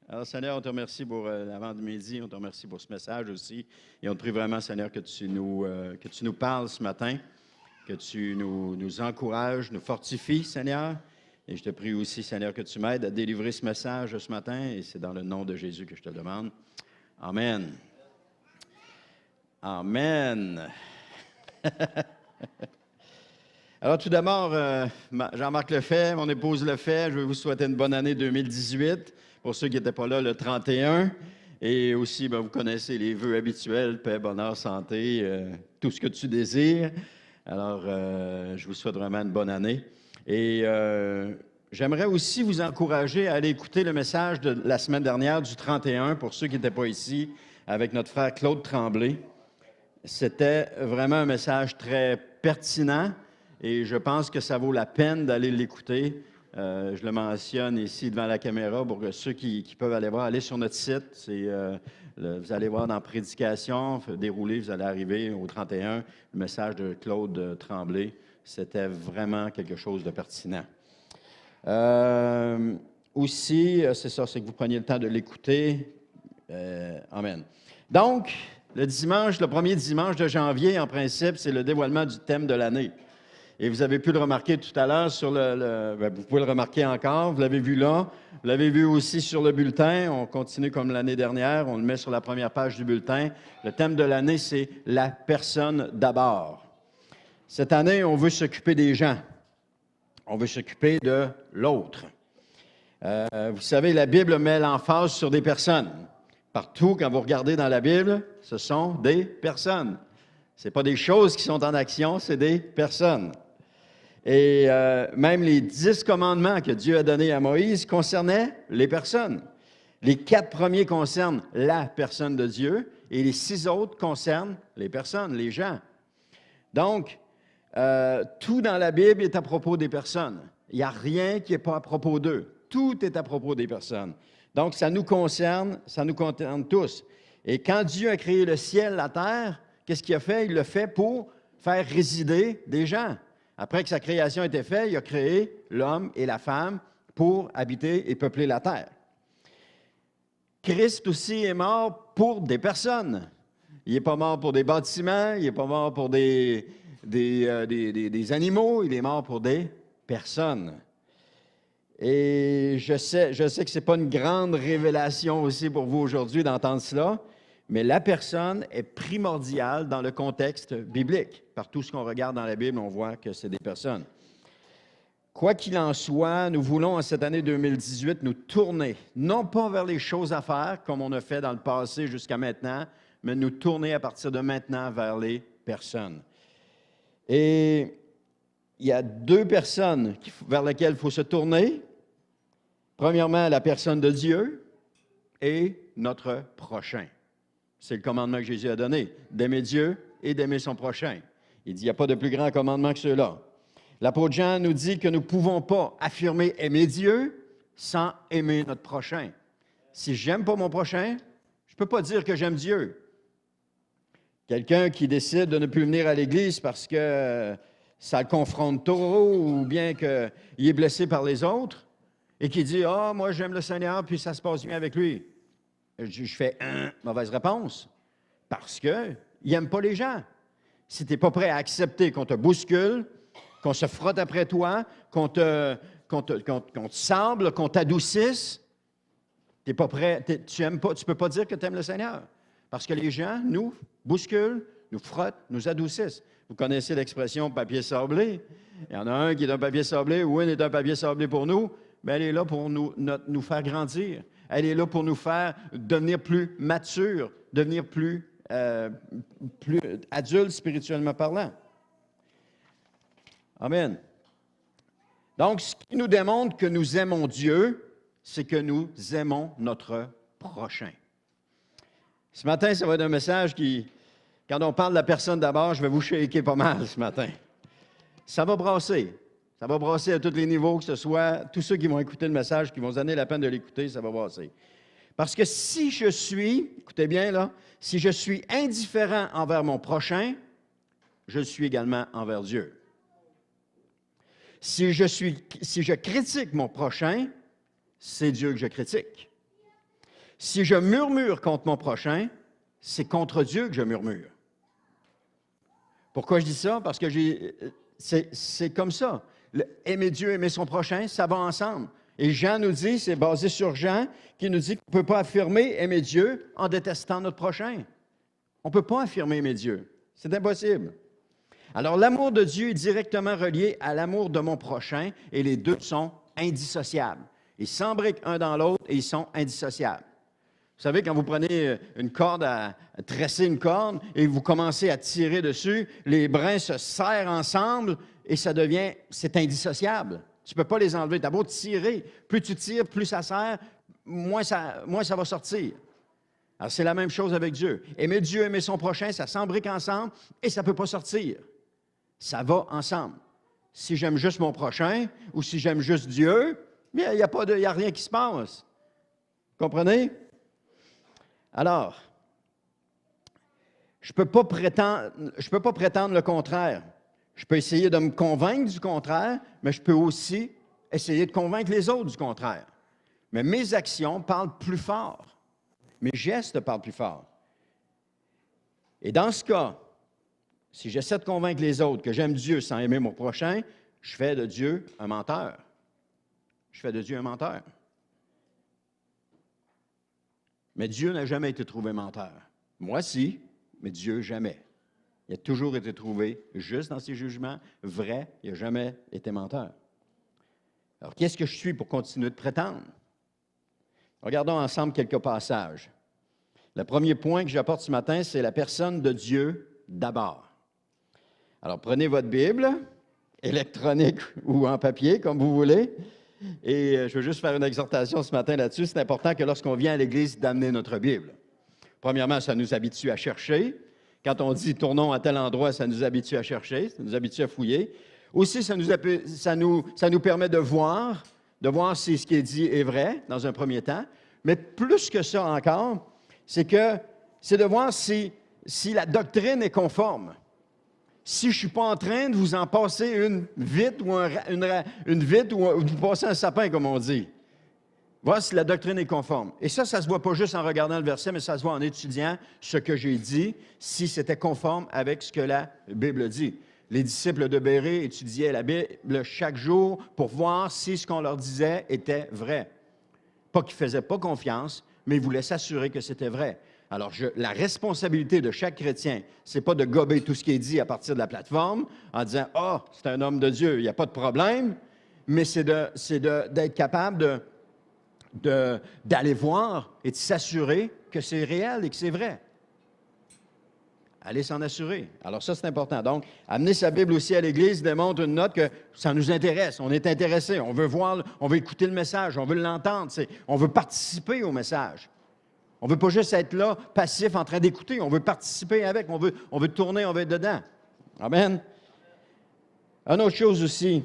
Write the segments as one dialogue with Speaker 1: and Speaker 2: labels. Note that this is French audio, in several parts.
Speaker 1: Alors, Seigneur, on te remercie pour l'avant-midi, on te remercie pour ce message aussi. Et on te prie vraiment, Seigneur, que tu nous parles ce matin, que tu nous encourages, nous fortifies, Seigneur. Et je te prie aussi, Seigneur, que tu m'aides à délivrer ce message ce matin. Et c'est dans le nom de Jésus que je te demande. Amen. Amen. Alors, tout d'abord, Jean-Marc Lefebvre, mon épouse Lefebvre, je vais vous souhaiter une bonne année 2018. Pour ceux qui n'étaient pas là, le 31. Et aussi, vous connaissez les vœux habituels, paix, bonheur, santé, tout ce que tu désires. Alors, je vous souhaite vraiment une bonne année. Et j'aimerais aussi vous encourager à aller écouter le message de la semaine dernière du 31, pour ceux qui n'étaient pas ici, avec notre frère Claude Tremblay. C'était vraiment un message très pertinent et je pense que ça vaut la peine d'aller l'écouter. Je le mentionne ici devant la caméra pour que ceux qui peuvent aller voir, allez sur notre site. Vous allez voir dans Prédication, dérouler, vous allez arriver au 31, le message de Claude Tremblay. C'était vraiment quelque chose de pertinent. Aussi, c'est ça, c'est que vous preniez le temps de l'écouter. Amen. Donc, le premier dimanche de janvier, en principe, c'est le dévoilement du thème de l'année. Et vous avez pu le remarquer tout à l'heure sur vous pouvez le remarquer encore, vous l'avez vu là, vous l'avez vu aussi sur le bulletin. On continue comme l'année dernière, on le met sur la première page du bulletin. Le thème de l'année, c'est « La personne d'abord ». Cette année, on veut s'occuper des gens. On veut s'occuper de l'autre. Vous savez, la Bible met l'emphase sur des personnes. Partout, quand vous regardez dans la Bible, ce sont des personnes. Ce n'est pas des choses qui sont en action, c'est des personnes. Et même les 10 commandements que Dieu a donnés à Moïse concernaient les personnes. Les 4 premiers concernent la personne de Dieu et les 6 autres concernent les personnes, les gens. Donc, tout dans la Bible est à propos des personnes. Il n'y a rien qui n'est pas à propos d'eux. Tout est à propos des personnes. Donc, ça nous concerne tous. Et quand Dieu a créé le ciel, la terre, qu'est-ce qu'il a fait? Il l'a fait pour faire résider des gens. Après que sa création était faite, il a créé l'homme et la femme pour habiter et peupler la terre. Christ aussi est mort pour des personnes. Il n'est pas mort pour des bâtiments, il n'est pas mort pour des animaux, il est mort pour des personnes. Et je sais que ce n'est pas une grande révélation aussi pour vous aujourd'hui d'entendre cela, mais la personne est primordiale dans le contexte biblique. Par tout ce qu'on regarde dans la Bible, on voit que c'est des personnes. Quoi qu'il en soit, nous voulons en cette année 2018 nous tourner, non pas vers les choses à faire comme on a fait dans le passé jusqu'à maintenant, mais nous tourner à partir de maintenant vers les personnes. Et il y a 2 personnes vers lesquelles il faut se tourner. Premièrement, la personne de Dieu et notre prochain. C'est le commandement que Jésus a donné, d'aimer Dieu et d'aimer son prochain. Il dit, il n'y a pas de plus grand commandement que ceux-là. L'apôtre Jean nous dit que nous ne pouvons pas affirmer aimer Dieu sans aimer notre prochain. Si je n'aime pas mon prochain, je ne peux pas dire que j'aime Dieu. Quelqu'un qui décide de ne plus venir à l'Église parce que ça le confronte trop ou bien qu'il est blessé par les autres et qui dit « Ah, moi j'aime le Seigneur puis ça se passe bien avec lui ». Je fais « mauvaise réponse » parce qu'il n'aime pas les gens. Si tu n'es pas prêt à accepter qu'on te bouscule, qu'on se frotte après toi, qu'on te sable, qu'on t'adoucisse, tu n'es pas prêt, tu ne peux pas dire que tu aimes le Seigneur. Parce que les gens nous bousculent, nous frottent, nous adoucissent. Vous connaissez l'expression papier sablé. Il y en a un qui est un papier sablé, Win est un papier sablé pour nous, mais elle est là pour nous faire grandir. Elle est là pour nous faire devenir plus matures, devenir plus adultes spirituellement parlant. Amen. Donc, ce qui nous démontre que nous aimons Dieu, c'est que nous aimons notre prochain. Ce matin, ça va être un message qui, quand on parle de la personne d'abord, je vais vous shaker pas mal ce matin. Ça va brasser. Ça va brasser à tous les niveaux, que ce soit tous ceux qui vont écouter le message, qui vont se donner la peine de l'écouter, ça va brasser. Parce que si je suis, écoutez bien là, si je suis indifférent envers mon prochain, je le suis également envers Dieu. Si je critique mon prochain, c'est Dieu que je critique. Si je murmure contre mon prochain, c'est contre Dieu que je murmure. Pourquoi je dis ça? Parce que c'est comme ça. Aimer Dieu, aimer son prochain, ça va ensemble. Et Jean nous dit, c'est basé sur Jean, qui nous dit qu'on ne peut pas affirmer aimer Dieu en détestant notre prochain. On ne peut pas affirmer aimer Dieu. C'est impossible. Alors, l'amour de Dieu est directement relié à l'amour de mon prochain et les deux sont indissociables. Ils s'embriquent un dans l'autre et ils sont indissociables. Vous savez, quand vous prenez une corde, à tresser une corde et vous commencez à tirer dessus, les brins se serrent ensemble et c'est indissociable. Tu ne peux pas les enlever. Tu as beau tirer, plus tu tires, plus ça serre, moins ça va sortir. Alors, c'est la même chose avec Dieu. Aimer Dieu, aimer son prochain, ça s'embrique ensemble et ça ne peut pas sortir. Ça va ensemble. Si j'aime juste mon prochain ou si j'aime juste Dieu, bien, il n'y a rien qui se passe. Comprenez? Alors, je ne peux pas prétendre le contraire. Je peux essayer de me convaincre du contraire, mais je peux aussi essayer de convaincre les autres du contraire. Mais mes actions parlent plus fort. Mes gestes parlent plus fort. Et dans ce cas, si j'essaie de convaincre les autres que j'aime Dieu sans aimer mon prochain, je fais de Dieu un menteur. Je fais de Dieu un menteur. Mais Dieu n'a jamais été trouvé menteur. Moi, si, mais Dieu, jamais. Il a toujours été trouvé juste dans ses jugements, vrai, il n'a jamais été menteur. Alors, qu'est-ce que je suis pour continuer de prétendre? Regardons ensemble quelques passages. Le premier point que j'apporte ce matin, c'est la personne de Dieu d'abord. Alors, prenez votre Bible, électronique ou en papier, comme vous voulez, et je veux juste faire une exhortation ce matin là-dessus. C'est important que lorsqu'on vient à l'Église, d'amener notre Bible. Premièrement, ça nous habitue à chercher. Quand on dit « tournons à tel endroit », ça nous habitue à chercher, ça nous habitue à fouiller. Aussi, ça nous permet de voir si ce qui est dit est vrai, dans un premier temps. Mais plus que ça encore, c'est de voir si la doctrine est conforme. Si je ne suis pas en train de vous en passer une vite ou vous passez un sapin, comme on dit. Voir si la doctrine est conforme. Et ça ne se voit pas juste en regardant le verset, mais ça se voit en étudiant ce que j'ai dit, si c'était conforme avec ce que la Bible dit. Les disciples de Bérée étudiaient la Bible chaque jour pour voir si ce qu'on leur disait était vrai. Pas qu'ils ne faisaient pas confiance, mais ils voulaient s'assurer que c'était vrai. Alors, la responsabilité de chaque chrétien, ce n'est pas de gober tout ce qui est dit à partir de la plateforme en disant « Ah, c'est un homme de Dieu, il n'y a pas de problème », mais c'est d'être capable d'aller voir et de s'assurer que c'est réel et que c'est vrai. Allez s'en assurer. Alors ça, c'est important. Donc, amener sa Bible aussi à l'Église démontre une note que ça nous intéresse. On est intéressé. On veut voir, on veut écouter le message. On veut l'entendre. On veut participer au message. On ne veut pas juste être là, passif, en train d'écouter. On veut participer avec. On veut tourner, on veut être dedans. Amen. Une autre chose aussi.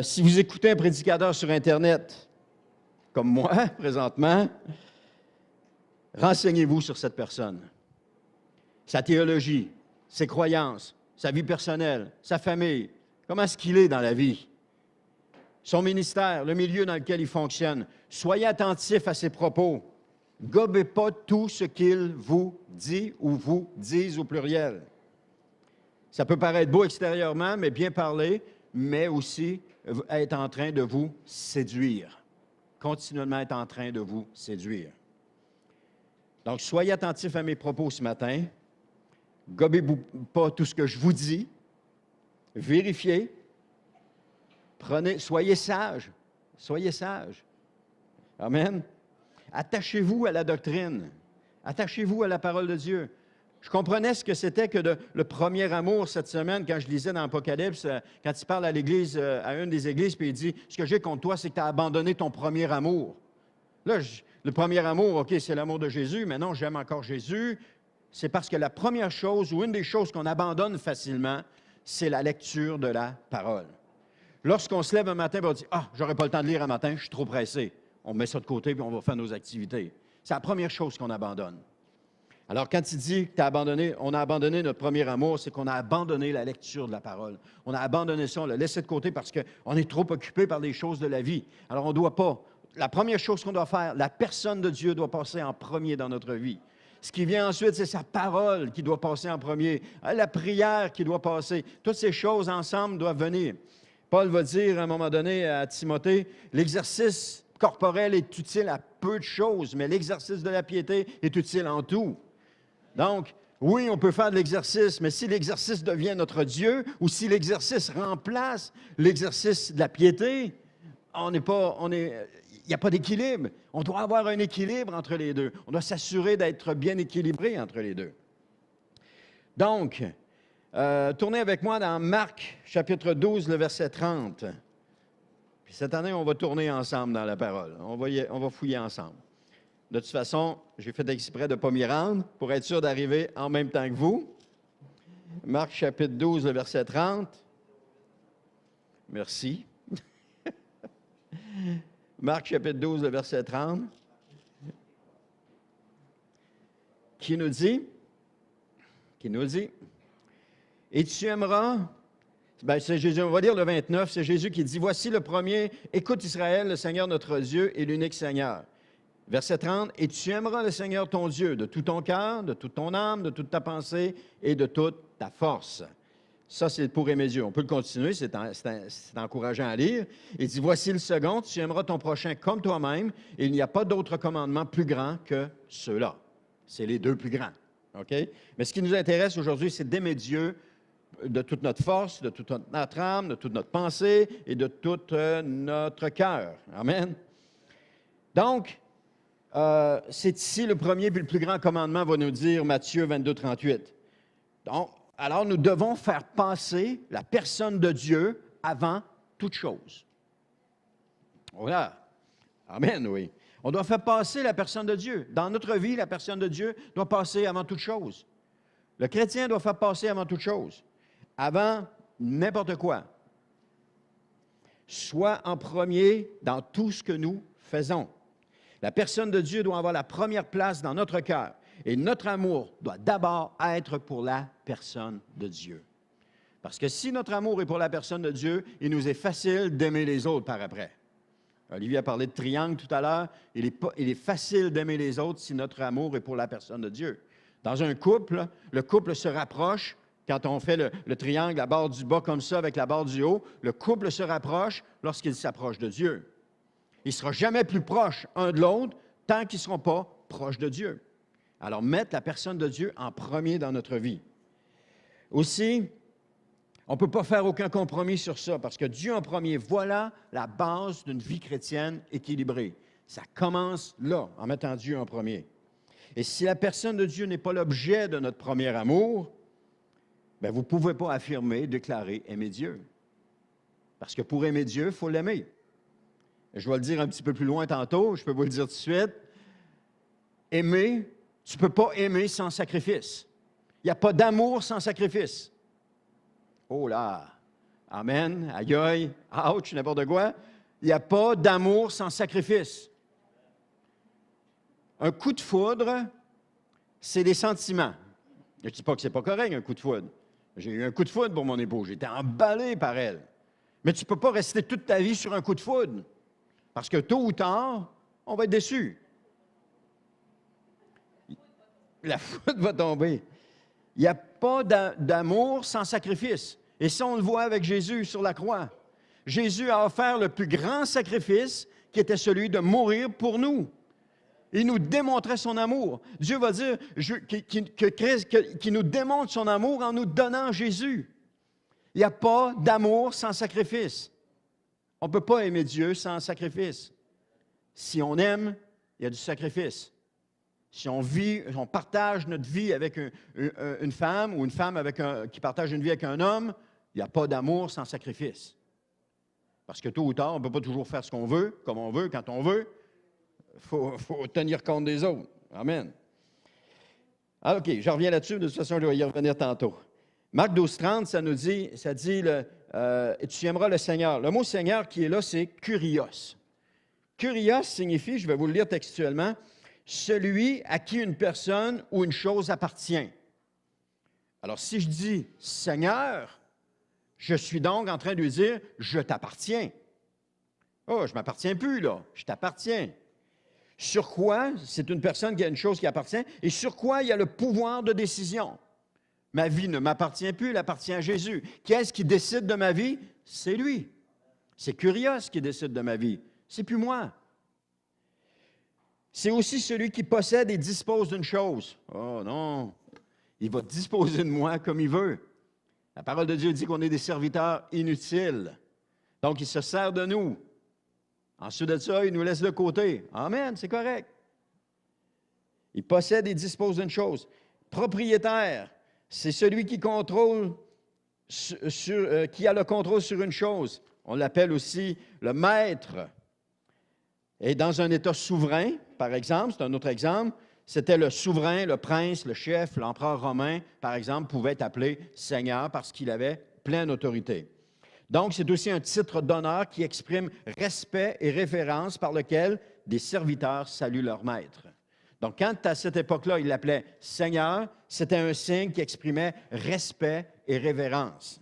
Speaker 1: Si vous écoutez un prédicateur sur Internet, comme moi, présentement, renseignez-vous sur cette personne. Sa théologie, ses croyances, sa vie personnelle, sa famille, comment est-ce qu'il est dans la vie, son ministère, le milieu dans lequel il fonctionne. Soyez attentifs à ses propos. Gobez pas tout ce qu'il vous dit ou vous disent au pluriel. Ça peut paraître beau extérieurement, mais bien parler, mais aussi être en train de vous séduire. Continuellement être en train de vous séduire. Donc, soyez attentifs à mes propos ce matin. Gobez-vous pas tout ce que je vous dis. Vérifiez. Soyez sages. Soyez sages. Amen. Attachez-vous à la doctrine. Attachez-vous à la parole de Dieu. Je comprenais ce que c'était que le premier amour cette semaine, quand je lisais dans l'Apocalypse, quand il parle à l'Église, à une des églises, puis il dit « Ce que j'ai contre toi, c'est que tu as abandonné ton premier amour. » Là, le premier amour, OK, c'est l'amour de Jésus, mais non, j'aime encore Jésus. C'est parce que la première chose, ou une des choses qu'on abandonne facilement, c'est la lecture de la parole. Lorsqu'on se lève un matin et on dit « Ah, j'aurais pas le temps de lire un matin, je suis trop pressé. » On met ça de côté puis on va faire nos activités. C'est la première chose qu'on abandonne. Alors, quand il dit qu'on a abandonné notre premier amour, c'est qu'on a abandonné la lecture de la parole. On a abandonné ça, on l'a laissé de côté parce qu'on est trop occupé par les choses de la vie. Alors, on ne doit pas. la première chose qu'on doit faire, la personne de Dieu doit passer en premier dans notre vie. Ce qui vient ensuite, c'est sa parole qui doit passer en premier, la prière qui doit passer. Toutes ces choses ensemble doivent venir. Paul va dire à un moment donné à Timothée, l'exercice corporel est utile à peu de choses, mais l'exercice de la piété est utile en tout. Donc, oui, on peut faire de l'exercice, mais si l'exercice devient notre Dieu ou si l'exercice remplace l'exercice de la piété, il n'y a pas d'équilibre. On doit avoir un équilibre entre les deux. On doit s'assurer d'être bien équilibré entre les deux. Donc, tournez avec moi dans Marc, chapitre 12, le verset 30. Puis cette année, on va tourner ensemble dans la parole. On va fouiller ensemble. De toute façon, j'ai fait exprès de ne pas m'y rendre pour être sûr d'arriver en même temps que vous. Marc, chapitre 12, le verset 30. Merci. Marc, chapitre 12, le verset 30. Qui nous dit, et tu aimeras, c'est Jésus, on va lire le 29, c'est Jésus qui dit, voici le premier, écoute Israël, le Seigneur notre Dieu est l'unique Seigneur. Verset 30, « Et tu aimeras le Seigneur ton Dieu de tout ton cœur, de toute ton âme, de toute ta pensée et de toute ta force. » Ça, c'est pour aimer Dieu. On peut le continuer, c'est encourageant à lire. Il dit, « Voici le second, tu aimeras ton prochain comme toi-même, et il n'y a pas d'autre commandement plus grand que ceux-là. » C'est les deux plus grands. OK? Mais ce qui nous intéresse aujourd'hui, c'est d'aimer Dieu de toute notre force, de toute notre âme, de toute notre pensée et de tout notre cœur. Amen. Donc, c'est ici le premier puis le plus grand commandement, va nous dire Matthieu 22, 38. Donc, alors nous devons faire passer la personne de Dieu avant toute chose. Voilà. Amen, oui. On doit faire passer la personne de Dieu. Dans notre vie, la personne de Dieu doit passer avant toute chose. Le chrétien doit faire passer avant toute chose. Avant n'importe quoi. Soit en premier dans tout ce que nous faisons. La personne de Dieu doit avoir la première place dans notre cœur. Et notre amour doit d'abord être pour la personne de Dieu. Parce que si notre amour est pour la personne de Dieu, il nous est facile d'aimer les autres par après. Olivier a parlé de triangle tout à l'heure. Il est facile d'aimer les autres si notre amour est pour la personne de Dieu. Dans un couple, le couple se rapproche. Quand on fait le triangle, la barre du bas comme ça avec la barre du haut, le couple se rapproche lorsqu'il s'approche de Dieu. Il ne sera jamais plus proche un de l'autre tant qu'ils ne seront pas proches de Dieu. Alors, mettre la personne de Dieu en premier dans notre vie. Aussi, on ne peut pas faire aucun compromis sur ça parce que Dieu en premier, voilà la base d'une vie chrétienne équilibrée. Ça commence là, en mettant Dieu en premier. Et si la personne de Dieu n'est pas l'objet de notre premier amour, bien, vous ne pouvez pas affirmer, déclarer aimer Dieu. Parce que pour aimer Dieu, il faut l'aimer. Je vais le dire un petit peu plus loin tantôt, je peux vous le dire tout de suite. Aimer, tu ne peux pas aimer sans sacrifice. Il n'y a pas d'amour sans sacrifice. Oh là! Amen, aïe aïe, ouch, n'importe quoi. Il n'y a pas d'amour sans sacrifice. Un coup de foudre, c'est des sentiments. Je ne dis pas que ce n'est pas correct, un coup de foudre. J'ai eu un coup de foudre pour mon épouse. J'étais emballé par elle. Mais tu ne peux pas rester toute ta vie sur un coup de foudre. Parce que tôt ou tard, on va être déçu. La foudre va tomber. Il n'y a pas d'amour sans sacrifice. Et ça, on le voit avec Jésus sur la croix. Jésus a offert le plus grand sacrifice qui était celui de mourir pour nous. Il nous démontrait son amour. Dieu va dire qu'il nous démontre son amour en nous donnant Jésus. Il n'y a pas d'amour sans sacrifice. On ne peut pas aimer Dieu sans sacrifice. Si on aime, il y a du sacrifice. Si on vit, on partage notre vie avec une femme ou une femme qui partage une vie avec un homme, il n'y a pas d'amour sans sacrifice. Parce que tôt ou tard, on ne peut pas toujours faire ce qu'on veut, comme on veut, quand on veut. Il faut tenir compte des autres. Amen. Ah, OK, je reviens là-dessus. De toute façon, je vais y revenir tantôt. Marc 12, 30, ça dit, tu aimeras le Seigneur. Le mot Seigneur qui est là, c'est Kurios. Kurios signifie, je vais vous le lire textuellement, celui à qui une personne ou une chose appartient. Alors, si je dis Seigneur, je suis donc en train de lui dire, je t'appartiens. Oh, je ne m'appartiens plus, là. Je t'appartiens. Sur quoi? C'est une personne qui a une chose qui appartient. Et sur quoi il y a le pouvoir de décision? Ma vie ne m'appartient plus, elle appartient à Jésus. Qui est-ce qui décide de ma vie? C'est lui. C'est Kurios qui décide de ma vie. C'est plus moi. C'est aussi celui qui possède et dispose d'une chose. Oh non, il va disposer de moi comme il veut. La parole de Dieu dit qu'on est des serviteurs inutiles. Donc, il se sert de nous. Ensuite de ça, il nous laisse de côté. Amen, c'est correct. Il possède et dispose d'une chose. Propriétaire, c'est celui qui contrôle, qui a le contrôle sur une chose. On l'appelle aussi le maître. Et dans un État souverain, par exemple, c'est un autre exemple, c'était le souverain, le prince, le chef, l'empereur romain, par exemple, pouvait être appelé Seigneur parce qu'il avait pleine autorité. Donc, c'est aussi un titre d'honneur qui exprime respect et révérence par lequel des serviteurs saluent leur maître. Donc, quand à cette époque-là, il l'appelait Seigneur, c'était un signe qui exprimait respect et révérence.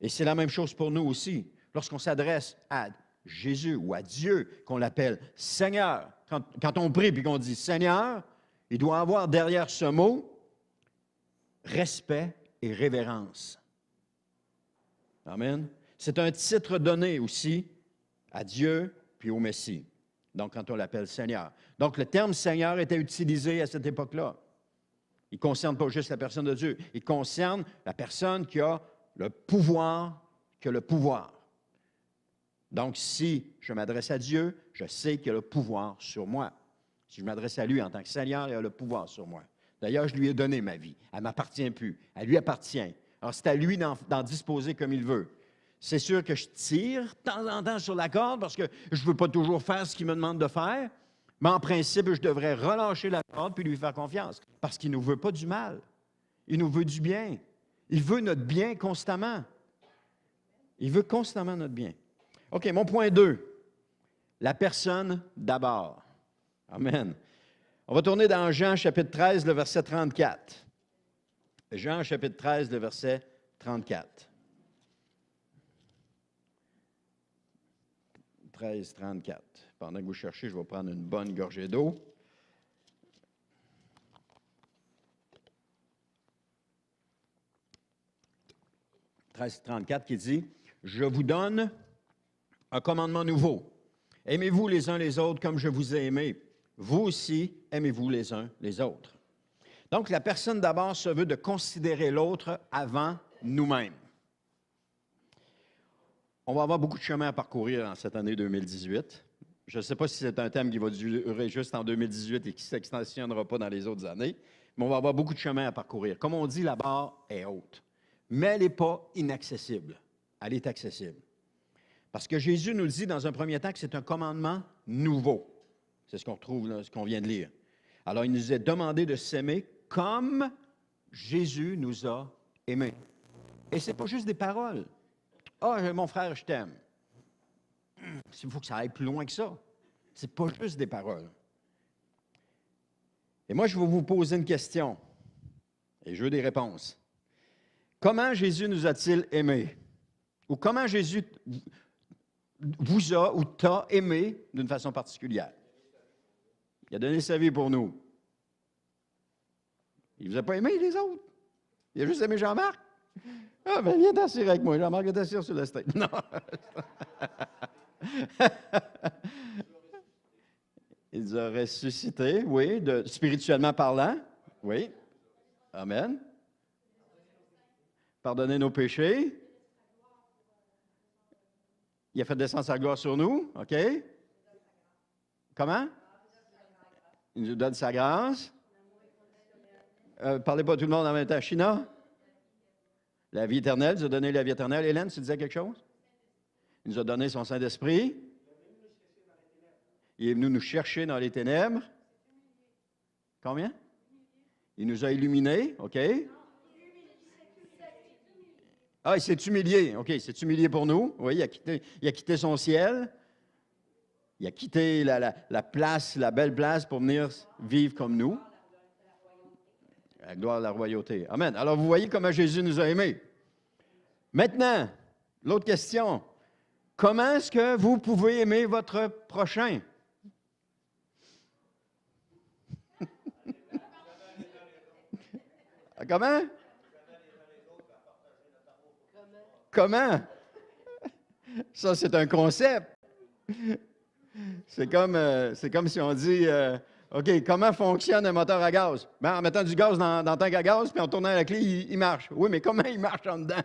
Speaker 1: Et c'est la même chose pour nous aussi. Lorsqu'on s'adresse à Jésus ou à Dieu, qu'on l'appelle Seigneur, quand on prie et qu'on dit Seigneur, il doit avoir derrière ce mot respect et révérence. Amen. C'est un titre donné aussi à Dieu puis au Messie. Donc, quand on l'appelle Seigneur. Donc, le terme Seigneur était utilisé à cette époque-là. Il ne concerne pas juste la personne de Dieu. Il concerne la personne qui a le pouvoir que le pouvoir. Donc, si je m'adresse à Dieu, je sais qu'il a le pouvoir sur moi. Si je m'adresse à lui en tant que Seigneur, il a le pouvoir sur moi. D'ailleurs, je lui ai donné ma vie. Elle ne m'appartient plus. Elle lui appartient. Alors, c'est à lui d'en disposer comme il veut. C'est sûr que je tire de temps en temps sur la corde parce que je ne veux pas toujours faire ce qu'il me demande de faire, mais en principe, je devrais relâcher la corde puis lui faire confiance parce qu'il ne nous veut pas du mal. Il nous veut du bien. Il veut notre bien constamment. Il veut constamment notre bien. OK, mon point 2. La personne d'abord. Amen. On va tourner dans Jean chapitre 13, le verset 34. Jean chapitre 13, le verset 34. 13, 34. Pendant que vous cherchez, je vais prendre une bonne gorgée d'eau. « 13,34 qui dit, « Je vous donne un commandement nouveau. Aimez-vous les uns les autres comme je vous ai aimé. Vous aussi, aimez-vous les uns les autres. » Donc, la personne d'abord se veut de considérer l'autre avant nous-mêmes. On va avoir beaucoup de chemin à parcourir en cette année 2018. Je ne sais pas si c'est un thème qui va durer juste en 2018 et qui ne s'extensionnera pas dans les autres années, mais on va avoir beaucoup de chemin à parcourir. Comme on dit, la barre est haute, mais elle n'est pas inaccessible. Elle est accessible. Parce que Jésus nous dit dans un premier temps que c'est un commandement nouveau. C'est ce qu'on retrouve là, ce qu'on vient de lire. Alors, il nous est demandé de s'aimer comme Jésus nous a aimés. Et ce n'est pas juste des paroles. « Ah, mon frère, je t'aime. » Il faut que ça aille plus loin que ça. Ce n'est pas juste des paroles. Et moi, je vais vous poser une question. Et je veux des réponses. Comment Jésus nous a-t-il aimés? Ou comment Jésus vous a ou t'a aimé d'une façon particulière? Il a donné sa vie pour nous. Il ne vous a pas aimé, les autres. Il a juste aimé Jean-Marc. Ah, ben viens t'asseoir avec moi. Jean-Marc est assis sur le stage. Non. Il nous a ressuscité, oui, spirituellement parlant. Oui. Amen. Pardonner nos péchés. Il a fait descendre sa gloire sur nous. OK? Comment? Il nous donne sa grâce. Parlez pas tout le monde en même temps. China? La vie éternelle. Il nous a donné la vie éternelle. Hélène, tu disais quelque chose? Il nous a donné son Saint-Esprit. Il est venu nous chercher dans les ténèbres. Combien? Il nous a illuminés. OK? Ah, il s'est humilié. OK, il s'est humilié pour nous. Oui, il a quitté son ciel. Il a quitté la place, la belle place pour venir vivre comme nous. La gloire à la royauté. Amen. Alors, vous voyez comment Jésus nous a aimés. Maintenant, l'autre question. comment est-ce que vous pouvez aimer votre prochain? Comment? Comment? Ça, c'est un concept. C'est comme si on dit, OK, comment fonctionne un moteur à gaz? Ben, en mettant du gaz dans le tank à gaz, puis en tournant la clé, il marche. Oui, mais comment il marche en dedans?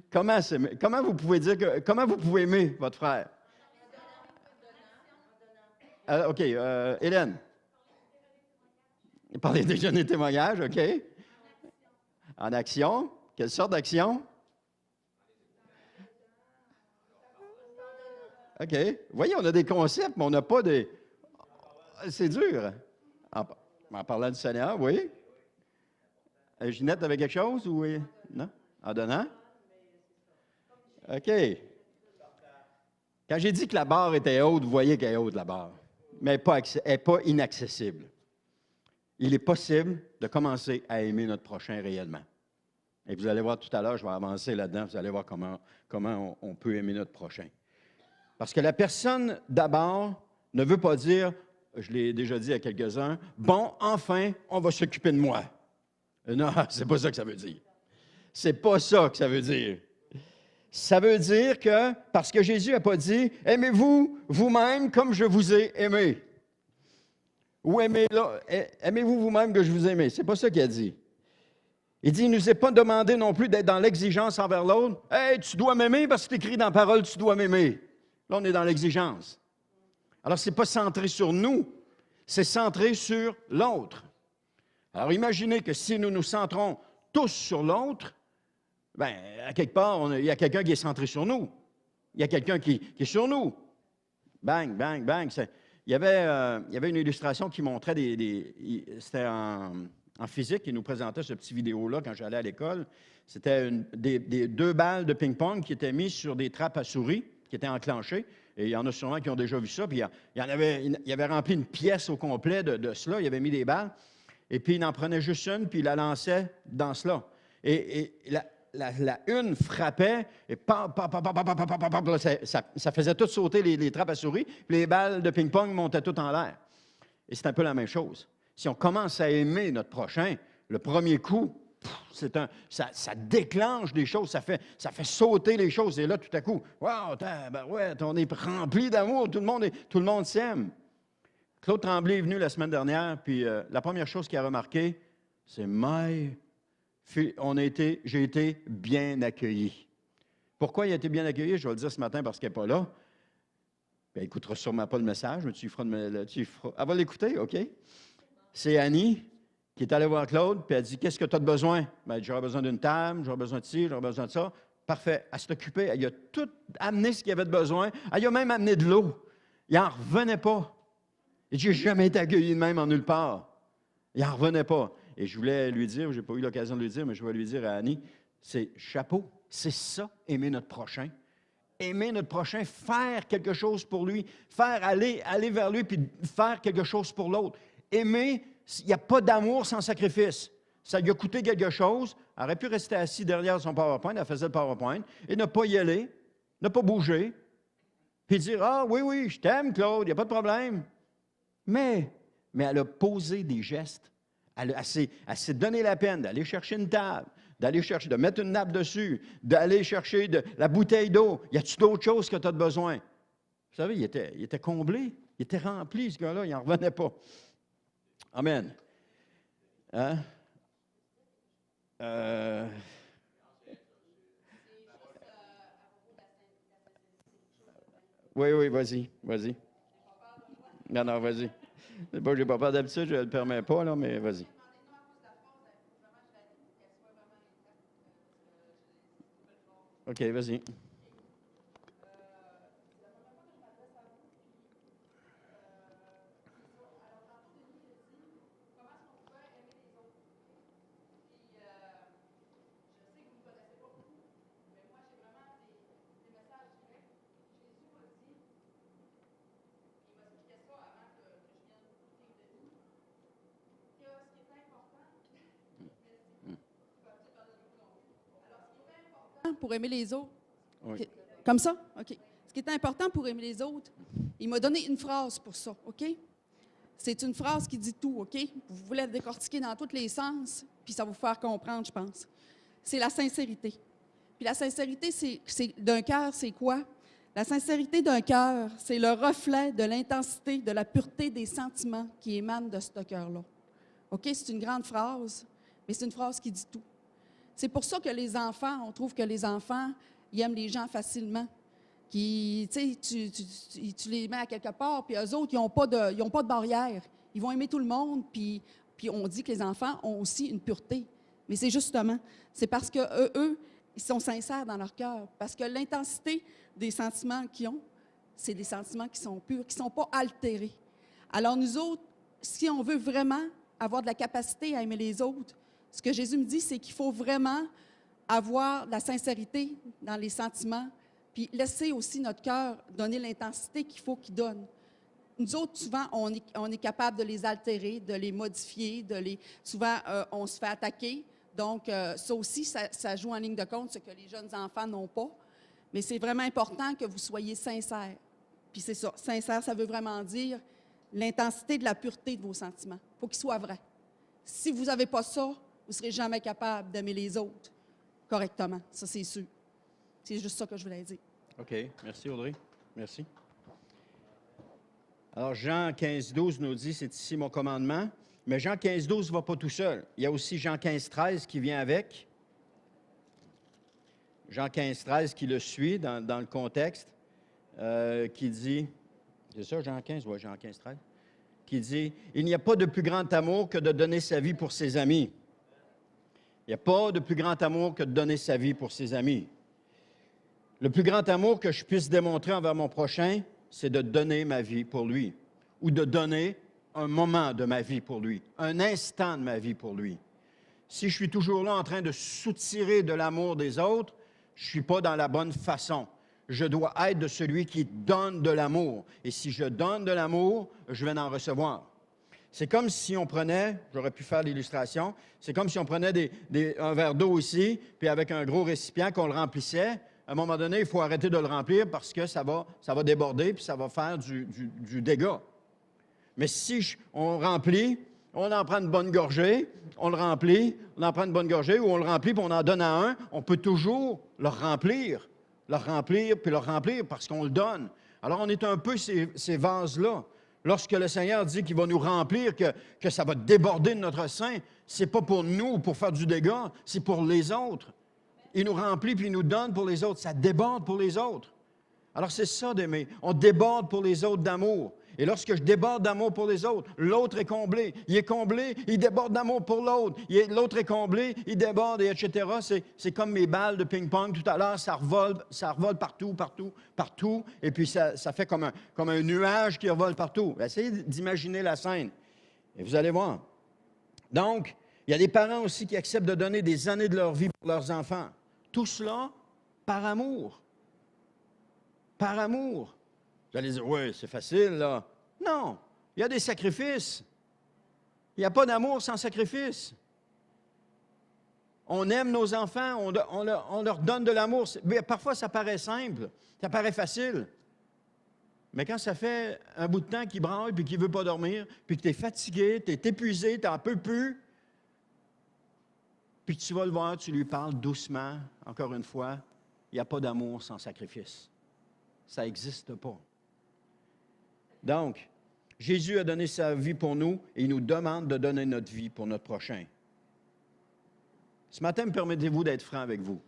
Speaker 1: Comment vous pouvez dire comment vous pouvez aimer votre frère? OK, Hélène. Parlez déjà des témoignages, OK. En action. Quelle sorte d'action? OK. Vous voyez, on a des concepts, mais on n'a pas de... C'est dur. En parlant du Seigneur, oui. Ginette avait quelque chose ou... Non? En donnant? OK. Quand j'ai dit que la barre était haute, vous voyez qu'elle est haute, la barre. Mais elle n'est pas inaccessible. Il est possible de commencer à aimer notre prochain réellement. Et vous allez voir tout à l'heure, je vais avancer là-dedans, vous allez voir comment on peut aimer notre prochain. Parce que la personne, d'abord, ne veut pas dire, je l'ai déjà dit à quelques-uns, bon, enfin, on va s'occuper de moi. Non, c'est pas ça que ça veut dire. C'est pas ça que ça veut dire. Ça veut dire que, parce que Jésus n'a pas dit, aimez-vous vous-même comme je vous ai aimé. Ou aimez-vous vous-même que je vous ai aimé. C'est pas ça qu'il a dit. Il dit, il ne nous est pas demandé non plus d'être dans l'exigence envers l'autre. Hey, tu dois m'aimer parce que c'est écrit dans la parole, tu dois m'aimer. Là, on est dans l'exigence. Alors, ce n'est pas centré sur nous, c'est centré sur l'autre. Alors, imaginez que si nous nous centrons tous sur l'autre, bien, à quelque part, il y a quelqu'un qui est centré sur nous. Il y a quelqu'un qui est sur nous. Bang, bang, bang. Il y avait une illustration qui montrait c'était en physique, qui nous présentait ce petit vidéo-là quand j'allais à l'école. C'était des 2 balles de ping-pong qui étaient mises sur des trappes à souris, qui étaient enclenchées. Et il y en a sûrement qui ont déjà vu ça. Puis il avait rempli une pièce au complet de cela. Il avait mis des balles. Et puis il en prenait juste une, puis il la lançait dans cela. Et la une frappait, et ça faisait tout sauter les trappes à souris, puis les balles de ping-pong montaient toutes en l'air. Et c'est un peu la même chose. Si on commence à aimer notre prochain, le premier coup, ça déclenche des choses, ça fait sauter les choses. Et là, tout à coup, wow, on est rempli d'amour, tout le monde s'aime. Claude Tremblay est venu la semaine dernière, puis la première chose qu'il a remarqué, c'est j'ai été bien accueilli. Pourquoi il a été bien accueilli? Je vais le dire ce matin parce qu'elle n'est pas là. Elle n'écoutera sûrement pas le message, mais elle va l'écouter, OK? C'est Annie qui est allée voir Claude, puis elle dit, qu'est-ce que tu as de besoin? Bien, j'aurais besoin d'une table, j'aurais besoin de ci, j'aurais besoin de ça. Parfait. Elle s'est occupée. Elle a tout amené ce qu'il y avait de besoin. Elle a même amené de l'eau. Il n'en revenait pas. Il dit, j'ai jamais été accueilli de même en nulle part. Il n'en revenait pas. Et je voulais lui dire, je n'ai pas eu l'occasion de lui dire, mais je vais lui dire à Annie, c'est chapeau, c'est ça, aimer notre prochain. Aimer notre prochain, faire quelque chose pour lui, aller vers lui, puis faire quelque chose pour l'autre. Aimer, il n'y a pas d'amour sans sacrifice. Ça lui a coûté quelque chose. Elle aurait pu rester assise derrière son PowerPoint, elle faisait le PowerPoint, et ne pas y aller, ne pas bouger, puis dire, ah oui, je t'aime, Claude, il n'y a pas de problème. Mais elle a posé des gestes. Elle s'est donné la peine d'aller chercher une table, de mettre une nappe dessus, d'aller chercher la bouteille d'eau. Y a-t-il d'autres choses que tu as besoin? Vous savez, il était comblé, il était rempli, ce gars-là, il n'en revenait pas. Amen. Hein? Oui, vas-y. Non, vas-y. C'est pas que j'ai pas peur d'habitude, je ne le permets pas, là, mais vas-y. OK, vas-y.
Speaker 2: Pour aimer les autres.
Speaker 1: Oui.
Speaker 2: Comme ça? OK. Ce qui est important pour aimer les autres, il m'a donné une phrase pour ça, OK? C'est une phrase qui dit tout, OK? Vous voulez la décortiquer dans tous les sens, puis ça va vous faire comprendre, je pense. C'est la sincérité. Puis la sincérité d'un cœur, c'est quoi? La sincérité d'un cœur, c'est le reflet de l'intensité, de la pureté des sentiments qui émanent de ce cœur-là. OK? C'est une grande phrase, mais c'est une phrase qui dit tout. C'est pour ça que les enfants, on trouve que les enfants, ils aiment les gens facilement. Tu les mets à quelque part, puis eux autres, ils n'ont pas de barrière. Ils vont aimer tout le monde, puis on dit que les enfants ont aussi une pureté. Mais c'est justement, c'est parce qu'eux, ils sont sincères dans leur cœur. Parce que l'intensité des sentiments qu'ils ont, c'est des sentiments qui sont purs, qui ne sont pas altérés. Alors nous autres, si on veut vraiment avoir de la capacité à aimer les autres, ce que Jésus me dit, c'est qu'il faut vraiment avoir de la sincérité dans les sentiments, puis laisser aussi notre cœur donner l'intensité qu'il faut qu'il donne. Nous autres, souvent, on est capable de les altérer, de les modifier, souvent, on se fait attaquer. Donc, ça aussi, ça joue en ligne de compte, ce que les jeunes enfants n'ont pas. Mais c'est vraiment important que vous soyez sincères. Puis c'est ça, sincère, ça veut vraiment dire l'intensité de la pureté de vos sentiments. Il faut qu'ils soient vrais. Si vous n'avez pas ça, vous ne serez jamais capable d'aimer les autres correctement. Ça, c'est sûr. C'est juste ça que je voulais dire.
Speaker 1: OK. Merci, Audrey. Merci. Alors, Jean 15, 12 nous dit, c'est ici mon commandement. Mais Jean 15, 12 ne va pas tout seul. Il y a aussi Jean 15, 13 qui vient avec. Jean 15, 13 qui le suit dans le contexte, qui dit, c'est ça, Jean 15? Oui, Jean 15, 13. Qui dit, « Il n'y a pas de plus grand amour que de donner sa vie pour ses amis. » Il n'y a pas de plus grand amour que de donner sa vie pour ses amis. Le plus grand amour que je puisse démontrer envers mon prochain, c'est de donner ma vie pour lui, ou de donner un moment de ma vie pour lui, un instant de ma vie pour lui. Si je suis toujours là en train de soutirer de l'amour des autres, je ne suis pas dans la bonne façon. Je dois être de celui qui donne de l'amour. Et si je donne de l'amour, je vais en recevoir. C'est comme si on prenait, j'aurais pu faire l'illustration, c'est comme si on prenait un verre d'eau ici, puis avec un gros récipient qu'on le remplissait. À un moment donné, il faut arrêter de le remplir parce que ça va déborder, puis ça va faire du dégât. Mais si on remplit, on en prend une bonne gorgée, on le remplit, on en prend une bonne gorgée, ou on le remplit, puis on en donne à un, on peut toujours le remplir, puis le remplir parce qu'on le donne. Alors, on est un peu ces vases-là. Lorsque le Seigneur dit qu'il va nous remplir, que ça va déborder de notre sein, ce n'est pas pour nous, pour faire du dégât, c'est pour les autres. Il nous remplit, puis il nous donne pour les autres. Ça déborde pour les autres. Alors, c'est ça d'aimer. On déborde pour les autres d'amour. Et lorsque je déborde d'amour pour les autres, l'autre est comblé. Il est comblé, il déborde d'amour pour l'autre. L'autre est comblé, il déborde, et etc. C'est comme mes balles de ping-pong tout à l'heure, ça revole partout, partout, partout. Et puis, ça fait comme un nuage qui revole partout. Essayez d'imaginer la scène. Et vous allez voir. Donc, il y a des parents aussi qui acceptent de donner des années de leur vie pour leurs enfants. Tout cela par amour. Par amour. Vous allez dire, oui, c'est facile, là. Non, il y a des sacrifices. Il n'y a pas d'amour sans sacrifice. On aime nos enfants, on leur donne de l'amour. Parfois, ça paraît simple, ça paraît facile. Mais quand ça fait un bout de temps qu'il branle, puis qu'il ne veut pas dormir, puis que tu es fatigué, tu es épuisé, tu n'en peux plus, puis que tu vas le voir, tu lui parles doucement, encore une fois, il n'y a pas d'amour sans sacrifice. Ça n'existe pas. Donc, Jésus a donné sa vie pour nous et il nous demande de donner notre vie pour notre prochain. Ce matin, me permettez-vous d'être franc avec vous?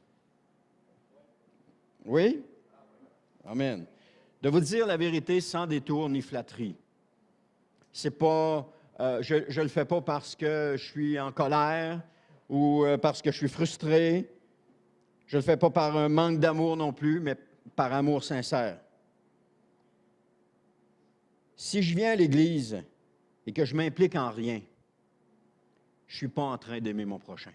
Speaker 1: Oui? Amen. De vous dire la vérité sans détour ni flatterie. C'est pas, je ne le fais pas parce que je suis en colère ou parce que je suis frustré. Je ne le fais pas par un manque d'amour non plus, mais par amour sincère. Si je viens à l'Église et que je m'implique en rien, je ne suis pas en train d'aimer mon prochain.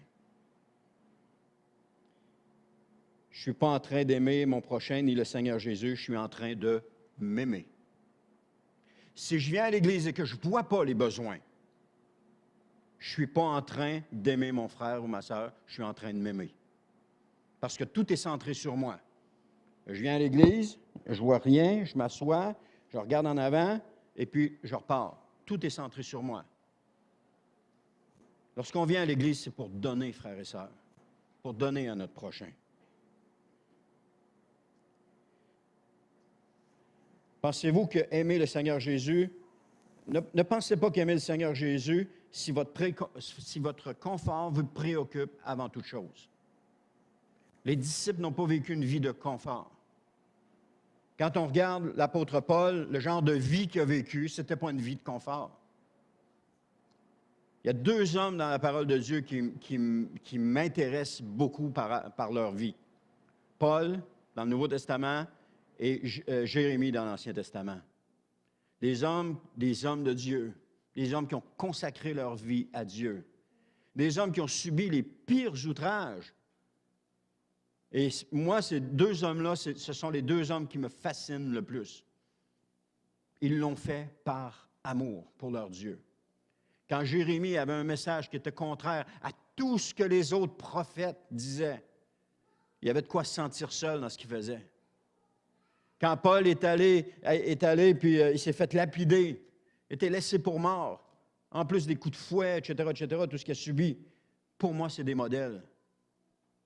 Speaker 1: Je ne suis pas en train d'aimer mon prochain ni le Seigneur Jésus, je suis en train de m'aimer. Si je viens à l'Église et que je ne vois pas les besoins, je ne suis pas en train d'aimer mon frère ou ma sœur, je suis en train de m'aimer. Parce que tout est centré sur moi. Je viens à l'Église, je vois rien, je m'assois, je regarde en avant, et puis je repars. Tout est centré sur moi. Lorsqu'on vient à l'Église, c'est pour donner, frères et sœurs, pour donner à notre prochain. Pensez-vous que aimer le Seigneur Jésus, ne pensez pas qu'aimer le Seigneur Jésus si votre confort vous préoccupe avant toute chose. Les disciples n'ont pas vécu une vie de confort. Quand on regarde l'apôtre Paul, le genre de vie qu'il a vécu, ce n'était pas une vie de confort. Il y a 2 hommes dans la parole de Dieu qui m'intéressent beaucoup par leur vie. Paul, dans le Nouveau Testament, et Jérémie dans l'Ancien Testament. Des hommes de Dieu, des hommes qui ont consacré leur vie à Dieu, des hommes qui ont subi les pires outrages. Et moi, ces 2 hommes-là, ce sont les 2 hommes qui me fascinent le plus. Ils l'ont fait par amour pour leur Dieu. Quand Jérémie avait un message qui était contraire à tout ce que les autres prophètes disaient, il y avait de quoi se sentir seul dans ce qu'il faisait. Quand Paul est allé puis il s'est fait lapider, était laissé pour mort, en plus des coups de fouet, etc., tout ce qu'il a subi, pour moi, c'est des modèles.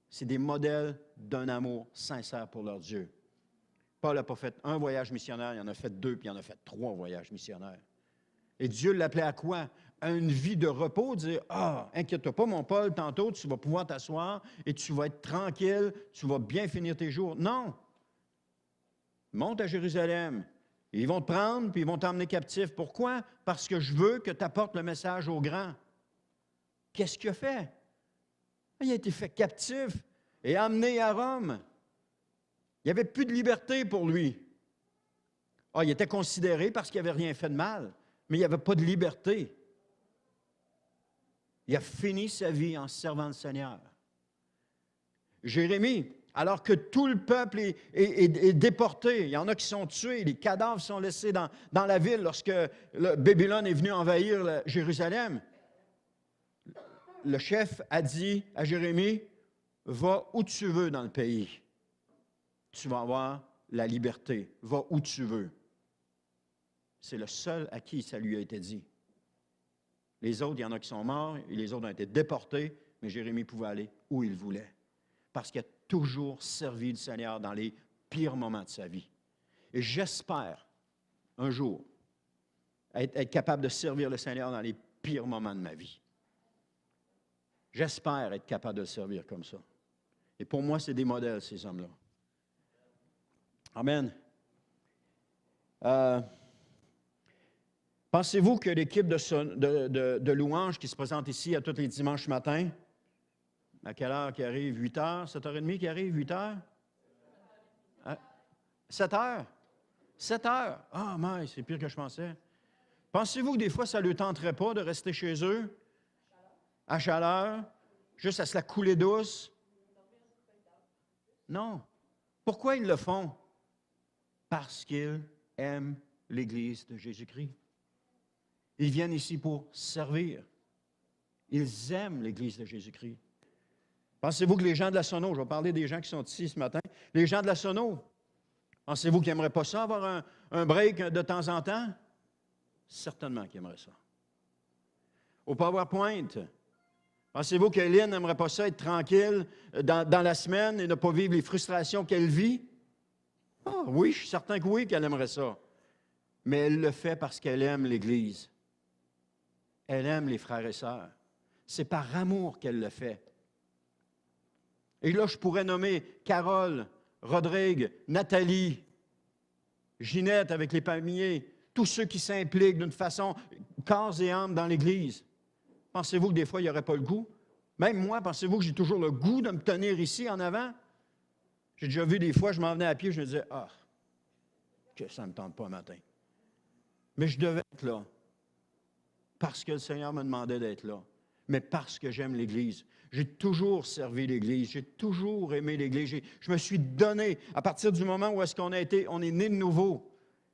Speaker 1: C'est des modèles d'un amour sincère pour leur Dieu. Paul n'a pas fait un voyage missionnaire, il en a fait 2, puis il en a fait 3 voyages missionnaires. Et Dieu l'appelait à quoi? À une vie de repos, dire « Ah, inquiète-toi pas, mon Paul, tantôt, tu vas pouvoir t'asseoir et tu vas être tranquille, tu vas bien finir tes jours. » Non! Monte à Jérusalem. Ils vont te prendre, puis ils vont t'emmener captif. Pourquoi? Parce que je veux que tu apportes le message aux grands. Qu'est-ce qu'il a fait? Il a été fait captif et amené à Rome. Il n'y avait plus de liberté pour lui. Ah, il était considéré parce qu'il n'avait rien fait de mal, mais il n'y avait pas de liberté. Il a fini sa vie en servant le Seigneur. Jérémie, alors que tout le peuple est déporté, il y en a qui sont tués, les cadavres sont laissés dans la ville lorsque Babylone est venu envahir Jérusalem. Le chef a dit à Jérémie, « Va où tu veux dans le pays. Tu vas avoir la liberté. Va où tu veux. » C'est le seul à qui ça lui a été dit. Les autres, il y en a qui sont morts, et les autres ont été déportés, mais Jérémie pouvait aller où il voulait. Parce qu'il a toujours servi le Seigneur dans les pires moments de sa vie. Et j'espère, un jour, être capable de servir le Seigneur dans les pires moments de ma vie. J'espère être capable de le servir comme ça. Et pour moi, c'est des modèles, ces hommes-là. Amen. Pensez-vous que l'équipe de louanges qui se présente ici à tous les dimanches matins, à quelle heure qui arrive? 8 heures? 7h30 qui arrive? 8 heures? 7 heures? 7 heures? Ah, mais c'est pire que je pensais. Pensez-vous que des fois, ça ne leur tenterait pas de rester chez eux, à chaleur, juste à se la couler douce? Non. Pourquoi ils le font? Parce qu'ils aiment l'Église de Jésus-Christ. Ils viennent ici pour servir. Ils aiment l'Église de Jésus-Christ. Pensez-vous que les gens de la Sono, je vais parler des gens qui sont ici ce matin, les gens de la Sono, pensez-vous qu'ils n'aimeraient pas ça, avoir un break de temps en temps? Certainement qu'ils aimeraient ça. Au PowerPoint, pensez-vous que Lynn n'aimerait pas ça, être tranquille dans la semaine et ne pas vivre les frustrations qu'elle vit? Ah, oui, je suis certain que oui, qu'elle aimerait ça. Mais elle le fait parce qu'elle aime l'Église. Elle aime les frères et sœurs. C'est par amour qu'elle le fait. Et là, je pourrais nommer Carole, Rodrigue, Nathalie, Ginette avec les palmiers, tous ceux qui s'impliquent d'une façon corps et âme dans l'Église. Pensez-vous que des fois, il n'y aurait pas le goût? Même moi, pensez-vous que j'ai toujours le goût de me tenir ici en avant? J'ai déjà vu des fois, je m'en venais à pied, je me disais, ah, que ça ne me tente pas un matin. Mais je devais être là. Parce que le Seigneur me demandait d'être là. Mais parce que j'aime l'Église. J'ai toujours servi l'Église. J'ai toujours aimé l'Église. Je me suis donné, à partir du moment où on est né de nouveau.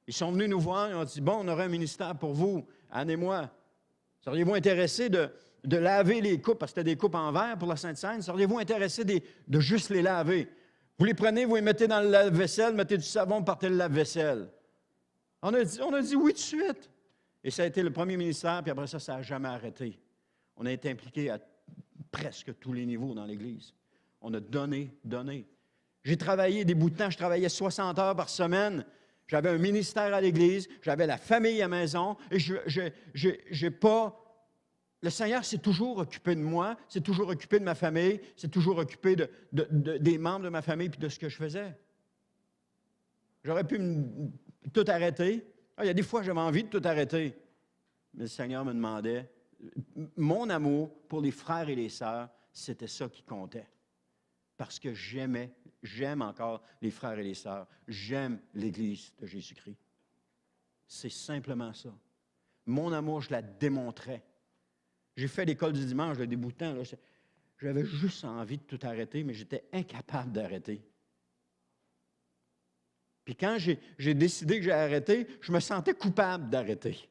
Speaker 1: Ils sont venus nous voir et ont dit, bon, on aurait un ministère pour vous, Anne et moi. Seriez-vous intéressés de laver les coupes, parce que c'était des coupes en verre pour la Sainte-Seine? Seriez-vous intéressés de juste les laver? Vous les prenez, vous les mettez dans le lave-vaisselle, mettez du savon, partez le lave-vaisselle. On a dit oui tout de suite. Et ça a été le premier ministère, puis après ça, ça n'a jamais arrêté. On a été impliqués à presque tous les niveaux dans l'Église. On a donné. J'ai travaillé des bouts de temps, je travaillais 60 heures par semaine. J'avais un ministère à l'Église, j'avais la famille à la maison, et j'ai pas... Le Seigneur s'est toujours occupé de moi, s'est toujours occupé de ma famille, s'est toujours occupé des membres de ma famille puis de ce que je faisais. J'aurais pu tout arrêter. Il y a des fois, j'avais envie de tout arrêter. Mais le Seigneur me demandait, mon amour pour les frères et les sœurs, c'était ça qui comptait. Parce que j'aime encore les frères et les sœurs. J'aime l'Église de Jésus-Christ. C'est simplement ça. Mon amour, je la démontrais. J'ai fait l'école du dimanche, des bouts de temps. J'avais juste envie de tout arrêter, mais j'étais incapable d'arrêter. Puis quand j'ai décidé que j'ai arrêté, je me sentais coupable d'arrêter.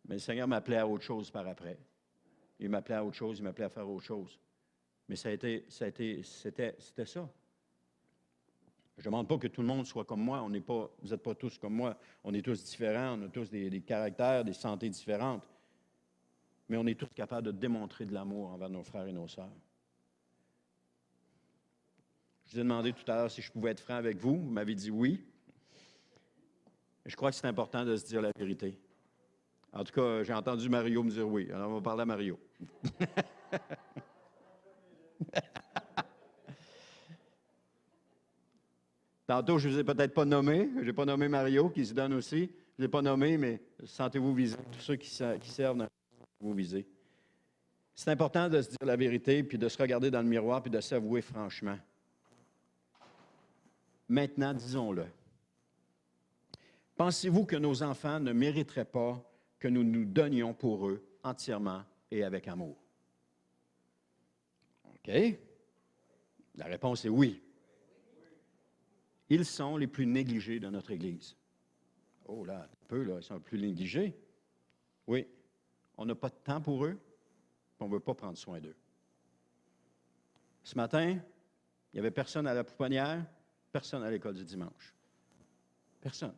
Speaker 1: Mais le Seigneur m'appelait à autre chose par après. Il m'appelait à autre chose, il m'appelait à faire autre chose. Mais c'était ça. Je ne demande pas que tout le monde soit comme moi. Vous n'êtes pas tous comme moi. On est tous différents, on a tous des caractères, des santé différentes. Mais on est tous capables de démontrer de l'amour envers nos frères et nos sœurs. Je vous ai demandé tout à l'heure si je pouvais être franc avec vous. Vous m'avez dit oui. Je crois que c'est important de se dire la vérité. En tout cas, j'ai entendu Mario me dire oui. Alors, on va parler à Mario. Tantôt, je ne vous ai peut-être pas nommé. Je n'ai pas nommé Mario, qui se donne aussi. Je ne l'ai pas nommé, mais sentez-vous visés. Tous ceux qui servent, vous visez. C'est important de se dire la vérité, puis de se regarder dans le miroir, puis de s'avouer franchement. Maintenant, disons-le. Pensez-vous que nos enfants ne mériteraient pas que nous nous donnions pour eux entièrement et avec amour? OK? La réponse est oui. Ils sont les plus négligés de notre Église. Oh là, un peu, là, ils sont les plus négligés. Oui. On n'a pas de temps pour eux, puis on ne veut pas prendre soin d'eux. Ce matin, il n'y avait personne à la pouponnière, personne à l'école du dimanche. Personne.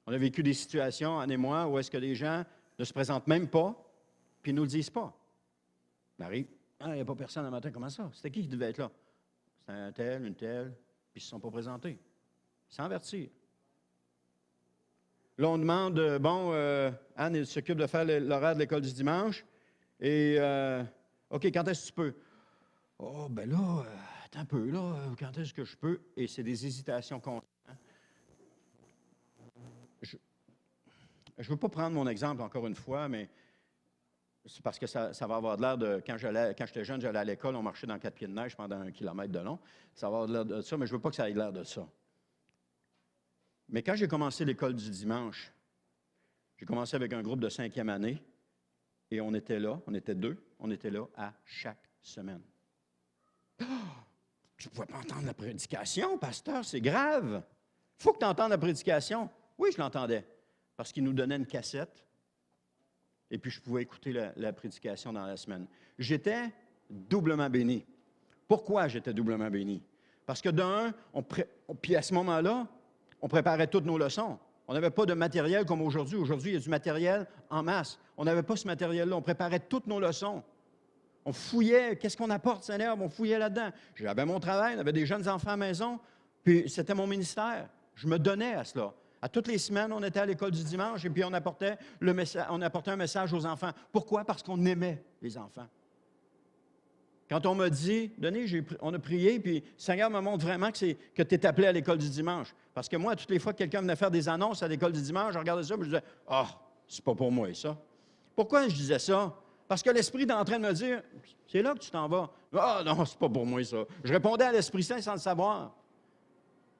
Speaker 1: On a vécu des situations, Anne et moi, où est-ce que les gens ne se présentent même pas, puis ils ne nous le disent pas. Marie, il n'y a pas personne le matin, comment ça? C'était qui devait être là? C'était un tel, une telle, puis ils ne se sont pas présentés. Sans avertir. Là, on demande, Anne, elle s'occupe de faire l'horaire de l'école du dimanche. Et, OK, quand est-ce que tu peux? Oh, ben là, attends un peu, là, quand est-ce que je peux? Et c'est des hésitations constantes. Je ne veux pas prendre mon exemple encore une fois, mais c'est parce que ça va avoir de l'air de... Quand j'étais jeune, j'allais à l'école, on marchait dans 4 pieds de neige pendant 1 kilomètre de long. Ça va avoir de l'air de ça, mais je ne veux pas que ça ait l'air de ça. Mais quand j'ai commencé l'école du dimanche, j'ai commencé avec un groupe de 5e année et on était là, on était 2, on était là à chaque semaine. Oh, tu ne pouvais pas entendre la prédication, pasteur, c'est grave. Il faut que tu entendes la prédication. Oui, je l'entendais, parce qu'il nous donnait une cassette et puis je pouvais écouter la prédication dans la semaine. J'étais doublement béni. Pourquoi j'étais doublement béni? Parce que d'un, puis à ce moment-là, on préparait toutes nos leçons. On n'avait pas de matériel comme aujourd'hui. Aujourd'hui, il y a du matériel en masse. On n'avait pas ce matériel-là. On préparait toutes nos leçons. On fouillait. Qu'est-ce qu'on apporte, Seigneur? On fouillait là-dedans. J'avais mon travail. On avait des jeunes enfants à la maison. Puis c'était mon ministère. Je me donnais à cela. À toutes les semaines, on était à l'école du dimanche et puis on apportait un message aux enfants. Pourquoi? Parce qu'on aimait les enfants. Quand on m'a dit, Denis, on a prié, puis le Seigneur me montre vraiment que tu es appelé à l'école du dimanche. Parce que moi, toutes les fois que quelqu'un venait faire des annonces à l'école du dimanche, je regardais ça et je disais, « Ah, c'est pas pour moi, ça. » Pourquoi je disais ça? Parce que l'Esprit est en train de me dire, « C'est là que tu t'en vas. »« Ah non, c'est pas pour moi, ça. » Je répondais à l'Esprit Saint sans le savoir.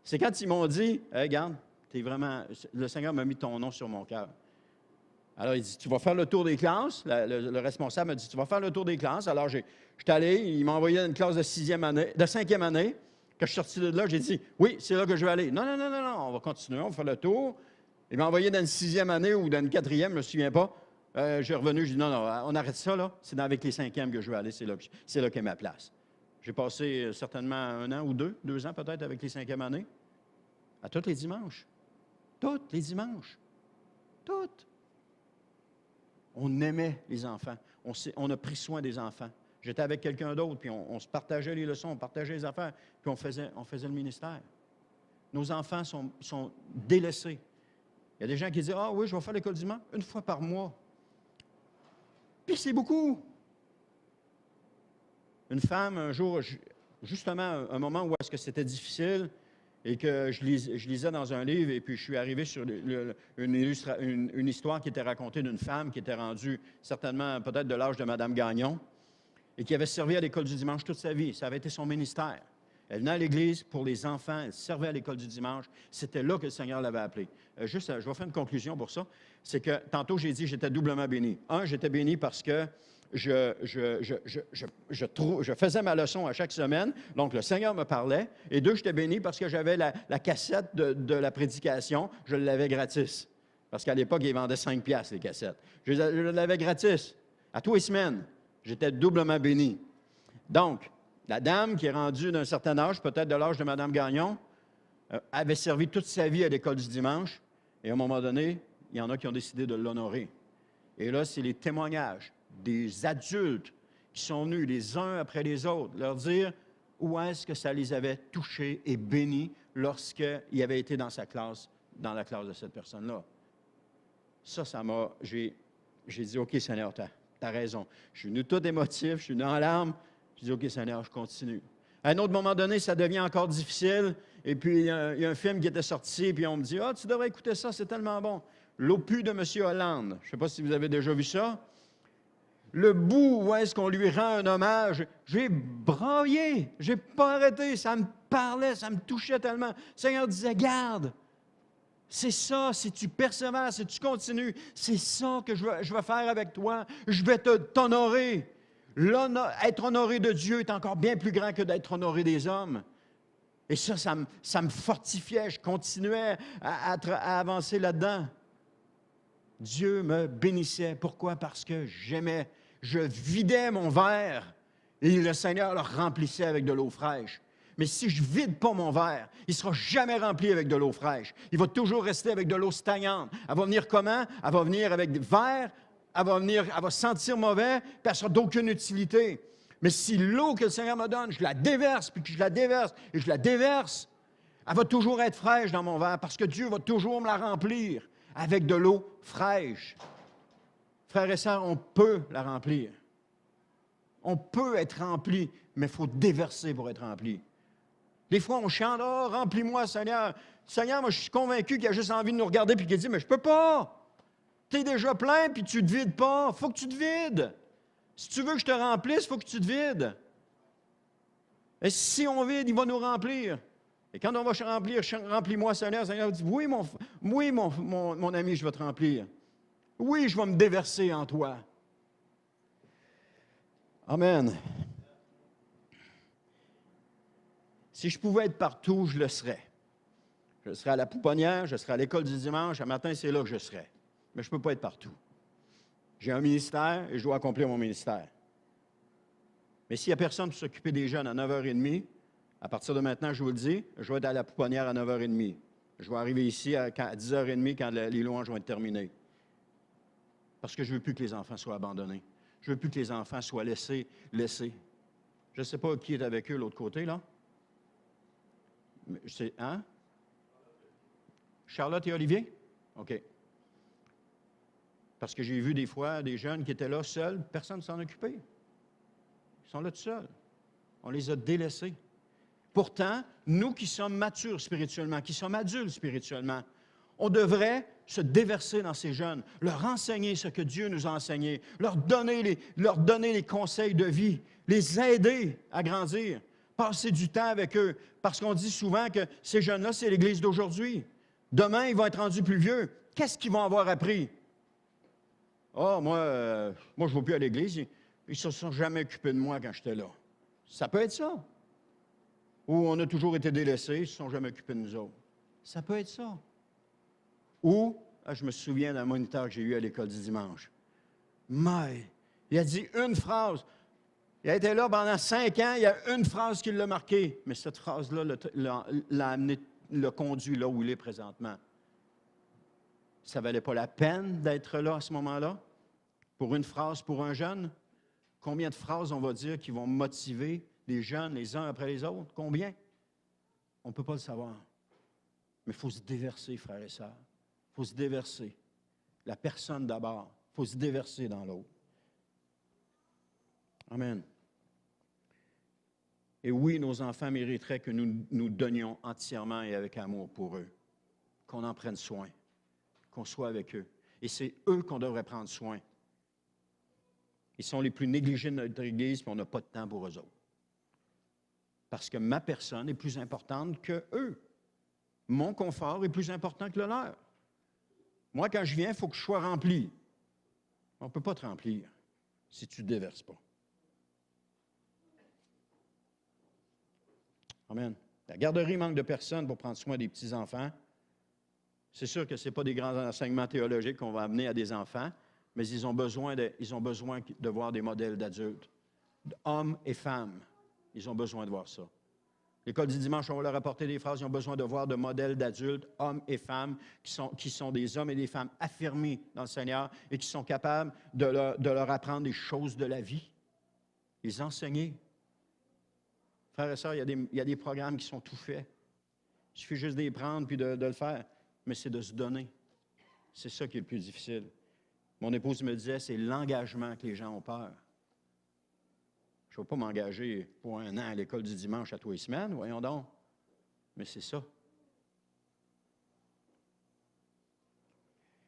Speaker 1: C'est quand ils m'ont dit, « Hey, regarde, le Seigneur m'a mis ton nom sur mon cœur. » Alors, il dit, tu vas faire le tour des classes. Le responsable m'a dit, tu vas faire le tour des classes. Alors, je suis allé, il m'a envoyé dans une classe de 5e année. Quand je suis sorti de là, j'ai dit, oui, c'est là que je vais aller. Non, on va continuer, on va faire le tour. Il m'a envoyé dans une 6e année ou dans une 4e, je ne me souviens pas. J'ai revenu, j'ai dit, non, on arrête ça, là. C'est avec les 5e que je vais aller, c'est là qu'est ma place. J'ai passé certainement 1 an ou 2 ans peut-être avec les 5e années, à tous les dimanches. Tous les dimanches. Toutes. On aimait les enfants. On a pris soin des enfants. J'étais avec quelqu'un d'autre, puis on se partageait les leçons, on partageait les affaires, puis on faisait le ministère. Nos enfants sont délaissés. Il y a des gens qui disent « Ah oui, je vais faire l'école dimanche 1 fois par mois. » Puis c'est beaucoup. Une femme, un jour, justement, un moment où est-ce que c'était difficile et que je lisais dans un livre et puis je suis arrivé sur une histoire qui était racontée d'une femme qui était rendue certainement peut-être de l'âge de Mme Gagnon et qui avait servi à l'école du dimanche toute sa vie. Ça avait été son ministère. Elle venait à l'église pour les enfants, elle servait à l'école du dimanche. C'était là que le Seigneur l'avait appelée. Je vais faire une conclusion pour ça. C'est que tantôt, j'ai dit que j'étais doublement béni. J'étais béni parce que je faisais ma leçon à chaque semaine. Donc, le Seigneur me parlait. Et 2, j'étais béni parce que j'avais la cassette de la prédication. Je l'avais gratis. Parce qu'à l'époque, ils vendaient 5 piastres, les cassettes. Je l'avais gratis. À tous les semaines, j'étais doublement béni. Donc, la dame qui est rendue d'un certain âge, peut-être de l'âge de Mme Gagnon, avait servi toute sa vie à l'école du dimanche. Et à un moment donné, il y en a qui ont décidé de l'honorer. Et là, c'est les témoignages des adultes qui sont venus les uns après les autres, leur dire où est-ce que ça les avait touchés et bénis lorsqu'ils avaient été dans sa classe, dans la classe de cette personne-là. Ça m'a... J'ai dit, OK, Seigneur, t'as raison. Je suis venu tout émotif, je suis venu en larmes. Je dis, OK, Seigneur, je continue. À un autre moment donné, ça devient encore difficile. Et puis, il y a un film qui était sorti, puis on me dit, « tu devrais écouter ça, c'est tellement bon. » L'opus de M. Hollande. Je ne sais pas si vous avez déjà vu ça. Le bout où est-ce qu'on lui rend un hommage, j'ai braillé, j'ai pas arrêté, ça me parlait, ça me touchait tellement. Le Seigneur disait, « Garde, c'est ça, si tu persévères, si tu continues, c'est ça que je vais faire avec toi. Je vais t'honorer. » Être honoré de Dieu est encore bien plus grand que d'être honoré des hommes. Et ça me fortifiait. Je continuais à avancer là-dedans. Dieu me bénissait. Pourquoi? Parce que j'aimais. Je vidais mon verre et le Seigneur le remplissait avec de l'eau fraîche. Mais si je ne vide pas mon verre, il ne sera jamais rempli avec de l'eau fraîche. Il va toujours rester avec de l'eau stagnante. Elle va venir comment? Elle va venir avec des verres. Elle va sentir mauvais, puis elle ne sera d'aucune utilité. Mais si l'eau que le Seigneur me donne, je la déverse, puis que je la déverse, et je la déverse, elle va toujours être fraîche dans mon verre, parce que Dieu va toujours me la remplir avec de l'eau fraîche. Frères et sœurs, on peut la remplir. On peut être rempli, mais il faut déverser pour être rempli. Des fois, on chante, « Oh, remplis-moi, Seigneur. » Seigneur, moi, je suis convaincu qu'il a juste envie de nous regarder, puis qu'il dit, « Mais je ne peux pas. » Tu es déjà plein, puis tu ne te vides pas. Il faut que tu te vides. Si tu veux que je te remplisse, il faut que tu te vides. Et si on vide, il va nous remplir. Et quand on va se remplir, remplis-moi, Seigneur. Le Seigneur dit, oui, mon ami, je vais te remplir. Oui, je vais me déverser en toi. Amen. Si je pouvais être partout, je le serais. Je serais à la pouponnière, je serais à l'école du dimanche. Un matin, c'est là que je serais. Mais je ne peux pas être partout. J'ai un ministère et je dois accomplir mon ministère. Mais s'il n'y a personne pour s'occuper des jeunes à 9h30, à partir de maintenant, je vous le dis, je vais être à la pouponnière à 9h30. Je vais arriver ici à 10h30 quand les louanges vont être terminées. Parce que je ne veux plus que les enfants soient abandonnés. Je ne veux plus que les enfants soient laissés. Je ne sais pas qui est avec eux de l'autre côté, là. Hein? Charlotte et Olivier? OK. Parce que j'ai vu des fois des jeunes qui étaient là seuls, personne ne s'en occupait. Ils sont là tout seuls. On les a délaissés. Pourtant, nous qui sommes matures spirituellement, qui sommes adultes spirituellement, on devrait se déverser dans ces jeunes, leur enseigner ce que Dieu nous a enseigné, leur donner les conseils de vie, les aider à grandir, passer du temps avec eux, parce qu'on dit souvent que ces jeunes-là, c'est l'Église d'aujourd'hui. Demain, ils vont être rendus plus vieux. Qu'est-ce qu'ils vont avoir appris? Ah, moi, je ne vais plus à l'Église. Ils ne se sont jamais occupés de moi quand j'étais là. Ça peut être ça. Ou on a toujours été délaissés, ils ne se sont jamais occupés de nous autres. Ça peut être ça. Ou, je me souviens d'un moniteur que j'ai eu à l'école du dimanche. Mais, il a dit une phrase. Il a été là pendant 5 ans, il y a une phrase qui l'a marqué, mais cette phrase-là l'a conduit là où il est présentement. Ça ne valait pas la peine d'être là à ce moment-là? Pour une phrase, pour un jeune? Combien de phrases on va dire qui vont motiver les jeunes les uns après les autres? Combien? On ne peut pas le savoir. Mais il faut se déverser, frères et sœurs. Il faut se déverser. La personne d'abord. Il faut se déverser dans l'autre. Amen. Et oui, nos enfants mériteraient que nous nous donnions entièrement et avec amour pour eux. Qu'on en prenne soin. Qu'on soit avec eux. Et c'est eux qu'on devrait prendre soin. Ils sont les plus négligés de notre Église, puis on n'a pas de temps pour eux autres. Parce que ma personne est plus importante que eux. Mon confort est plus important que le leur. Moi, quand je viens, il faut que je sois rempli. On ne peut pas te remplir si tu ne te déverses pas. Amen. La garderie manque de personnes pour prendre soin des petits-enfants. C'est sûr que ce n'est pas des grands enseignements théologiques qu'on va amener à des enfants, mais ils ont besoin de voir des modèles d'adultes, hommes et femmes. Ils ont besoin de voir ça. L'école du dimanche, on va leur apporter des phrases. Ils ont besoin de voir de modèles d'adultes, hommes et femmes, qui sont des hommes et des femmes affirmés dans le Seigneur et qui sont capables de leur apprendre des choses de la vie, les enseigner. Frères et sœurs, il y a des programmes qui sont tout faits. Il suffit juste de les prendre puis de le faire. Mais c'est de se donner. C'est ça qui est le plus difficile. Mon épouse me disait, c'est l'engagement que les gens ont peur. Je ne vais pas m'engager pour 1 an à l'école du dimanche à tous les semaines, voyons donc. Mais c'est ça.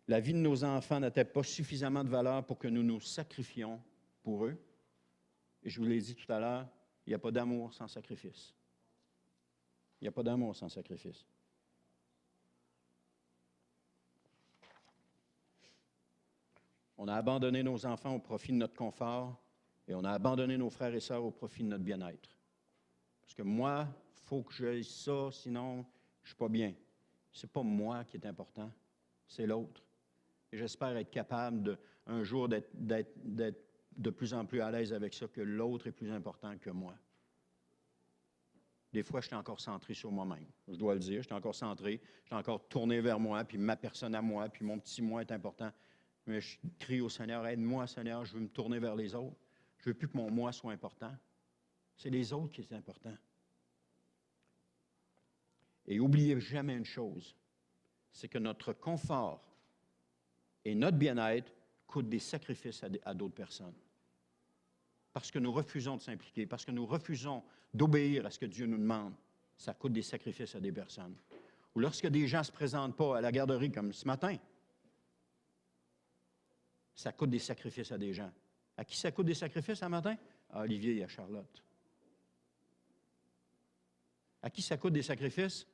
Speaker 1: La vie de nos enfants n'a-t-elle pas suffisamment de valeur pour que nous nous sacrifions pour eux? Et je vous l'ai dit tout à l'heure, il n'y a pas d'amour sans sacrifice. Il n'y a pas d'amour sans sacrifice. On a abandonné nos enfants au profit de notre confort et on a abandonné nos frères et sœurs au profit de notre bien-être. Parce que moi, il faut que j'aille ça, sinon je ne suis pas bien. Ce n'est pas moi qui est important, c'est l'autre. Et j'espère être capable un jour d'être de plus en plus à l'aise avec ça, que l'autre est plus important que moi. Des fois, je suis encore centré sur moi-même. Je dois le dire, je suis encore centré, je suis encore tourné vers moi, puis ma personne à moi, puis mon petit moi est important. Mais je crie au Seigneur, aide-moi, Seigneur, je veux me tourner vers les autres. Je ne veux plus que mon moi soit important. C'est les autres qui sont importants. Et n'oubliez jamais une chose, c'est que notre confort et notre bien-être coûtent des sacrifices à d'autres personnes. Parce que nous refusons de s'impliquer, parce que nous refusons d'obéir à ce que Dieu nous demande, ça coûte des sacrifices à des personnes. Ou lorsque des gens ne se présentent pas à la garderie, comme ce matin, ça coûte des sacrifices à des gens. À qui ça coûte des sacrifices ce matin? À Olivier et à Charlotte. À qui ça coûte des sacrifices?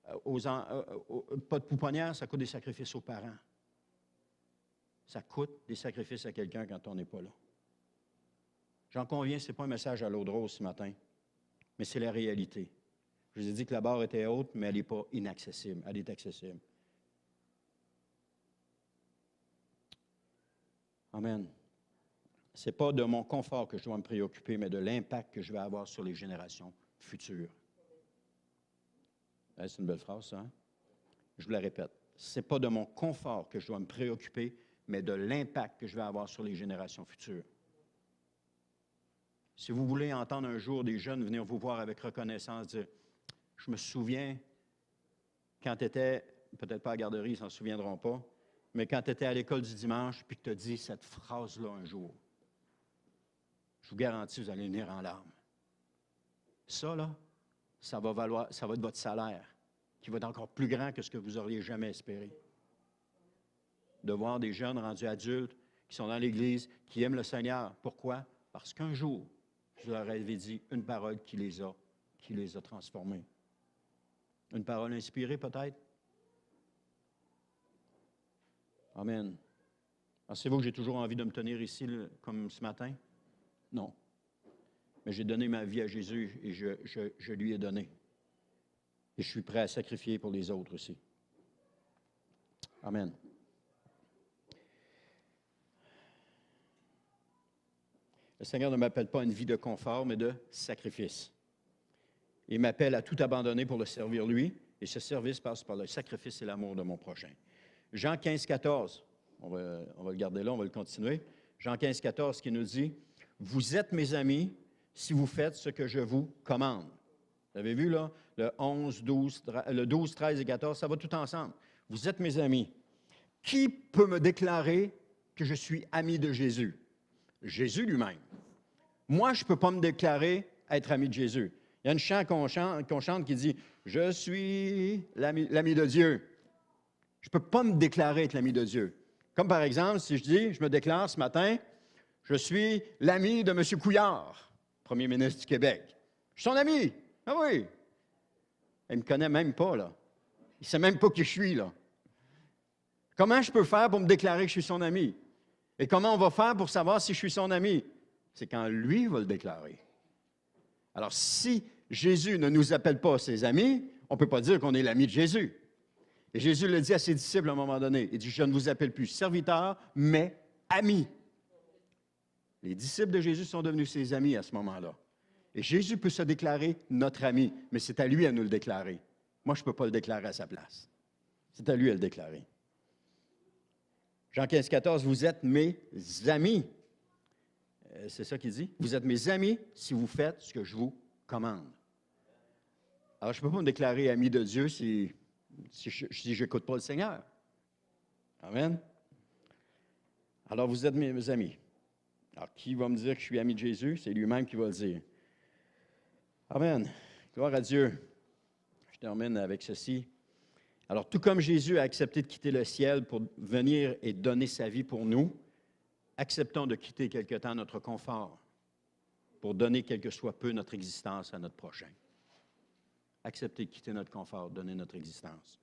Speaker 1: Pas de pouponnière, ça coûte des sacrifices aux parents. Ça coûte des sacrifices à quelqu'un quand on n'est pas là. J'en conviens, ce n'est pas un message à l'eau de rose ce matin, mais c'est la réalité. Je vous ai dit que la barre était haute, mais elle n'est pas inaccessible. Elle est accessible. Amen. Ce n'est pas de mon confort que je dois me préoccuper, mais de l'impact que je vais avoir sur les générations futures. C'est une belle phrase, ça, hein? Je vous la répète. Ce n'est pas de mon confort que je dois me préoccuper, mais de l'impact que je vais avoir sur les générations futures. Si vous voulez entendre un jour des jeunes venir vous voir avec reconnaissance, dire « Je me souviens, quand tu étais, peut-être pas à la garderie, ils ne s'en souviendront pas, mais quand tu étais à l'école du dimanche, puis que tu as dit cette phrase-là un jour, je vous garantis, vous allez venir en larmes. Ça, là, ça va être votre salaire, qui va être encore plus grand que ce que vous auriez jamais espéré. De voir des jeunes rendus adultes, qui sont dans l'Église, qui aiment le Seigneur. Pourquoi? Parce qu'un jour, je leur avais dit une parole qui les a transformés. Une parole inspirée, peut-être? Amen. Pensez-vous que j'ai toujours envie de me tenir ici, comme ce matin? Non. Mais j'ai donné ma vie à Jésus et je lui ai donné. Et je suis prêt à sacrifier pour les autres aussi. Amen. Le Seigneur ne m'appelle pas à une vie de confort, mais de sacrifice. Il m'appelle à tout abandonner pour le servir lui, et ce service passe par le sacrifice et l'amour de mon prochain. Jean 15, 14, on va le garder là, on va le continuer. Jean 15, 14 qui nous dit, « Vous êtes mes amis si vous faites ce que je vous commande. » Vous avez vu là, le 12, 13 et 14, ça va tout ensemble. « Vous êtes mes amis. Qui peut me déclarer que je suis ami de Jésus? » Jésus lui-même. Moi, je ne peux pas me déclarer être ami de Jésus. Il y a une chant qu'on chante qui dit « Je suis l'ami de Dieu ». Je ne peux pas me déclarer être l'ami de Dieu. Comme par exemple, si je me déclare ce matin, je suis l'ami de M. Couillard, premier ministre du Québec. Je suis son ami. Ah oui. Il ne me connaît même pas, là. Il ne sait même pas qui je suis, là. Comment je peux faire pour me déclarer que je suis son ami? Et comment on va faire pour savoir si je suis son ami? C'est quand lui va le déclarer. Alors, si Jésus ne nous appelle pas ses amis, on ne peut pas dire qu'on est l'ami de Jésus. Et Jésus le dit à ses disciples à un moment donné. Il dit, « Je ne vous appelle plus serviteurs, mais amis. » Les disciples de Jésus sont devenus ses amis à ce moment-là. Et Jésus peut se déclarer notre ami, mais c'est à lui à nous le déclarer. Moi, je ne peux pas le déclarer à sa place. C'est à lui à le déclarer. Jean 15, 14, « Vous êtes mes amis. » C'est ça qu'il dit. « Vous êtes mes amis si vous faites ce que je vous commande. » Alors, je ne peux pas me déclarer ami de Dieu si je n'écoute pas le Seigneur. Amen. Alors, vous êtes mes amis. Alors, qui va me dire que je suis ami de Jésus? C'est lui-même qui va le dire. Amen. Gloire à Dieu. Je termine avec ceci. Alors, tout comme Jésus a accepté de quitter le ciel pour venir et donner sa vie pour nous, acceptons de quitter quelque temps notre confort pour donner quelque soit peu notre existence à notre prochain. Accepter de quitter notre confort, donner notre existence.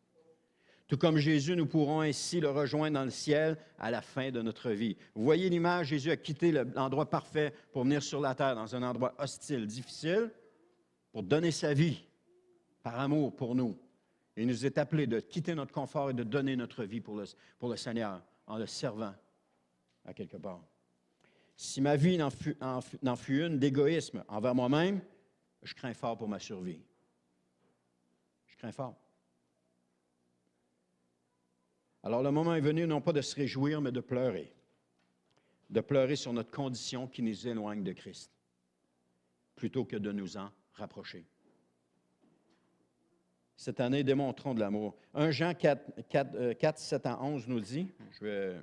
Speaker 1: Tout comme Jésus, nous pourrons ainsi le rejoindre dans le ciel à la fin de notre vie. Vous voyez l'image, Jésus a quitté l'endroit parfait pour venir sur la terre, dans un endroit hostile, difficile, pour donner sa vie par amour pour nous. Il nous est appelé de quitter notre confort et de donner notre vie pour le Seigneur en le servant à quelque part. Si ma vie n'en fut une d'égoïsme envers moi-même, je crains fort pour ma survie. Je crains fort. Alors, le moment est venu, non pas de se réjouir, mais de pleurer. De pleurer sur notre condition qui nous éloigne de Christ, plutôt que de nous en rapprocher. Cette année, démontrons de l'amour. 1 Jean 4, 7 à 11 nous dit, je vais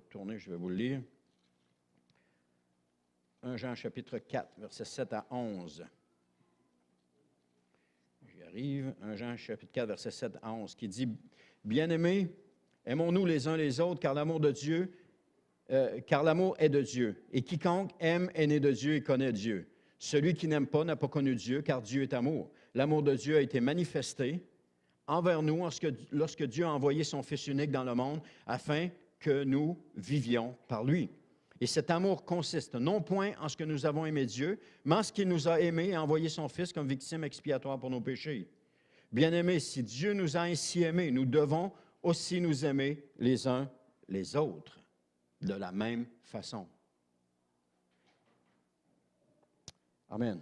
Speaker 1: tourner, je vais vous le lire. 1 Jean chapitre 4, versets 7 à 11. J'y arrive. 1 Jean chapitre 4, versets 7 à 11, qui dit, « Bien-aimés, aimons-nous les uns les autres, car l'amour est de Dieu. Et quiconque aime est né de Dieu et connaît Dieu. Celui qui n'aime pas n'a pas connu Dieu, car Dieu est amour. L'amour de Dieu a été manifesté envers nous lorsque Dieu a envoyé son Fils unique dans le monde afin que nous vivions par lui. Et cet amour consiste non point en ce que nous avons aimé Dieu, mais en ce qu'il nous a aimés et envoyé son Fils comme victime expiatoire pour nos péchés. Bien-aimés, si Dieu nous a ainsi aimés, nous devons aussi nous aimer les uns les autres de la même façon. Amen.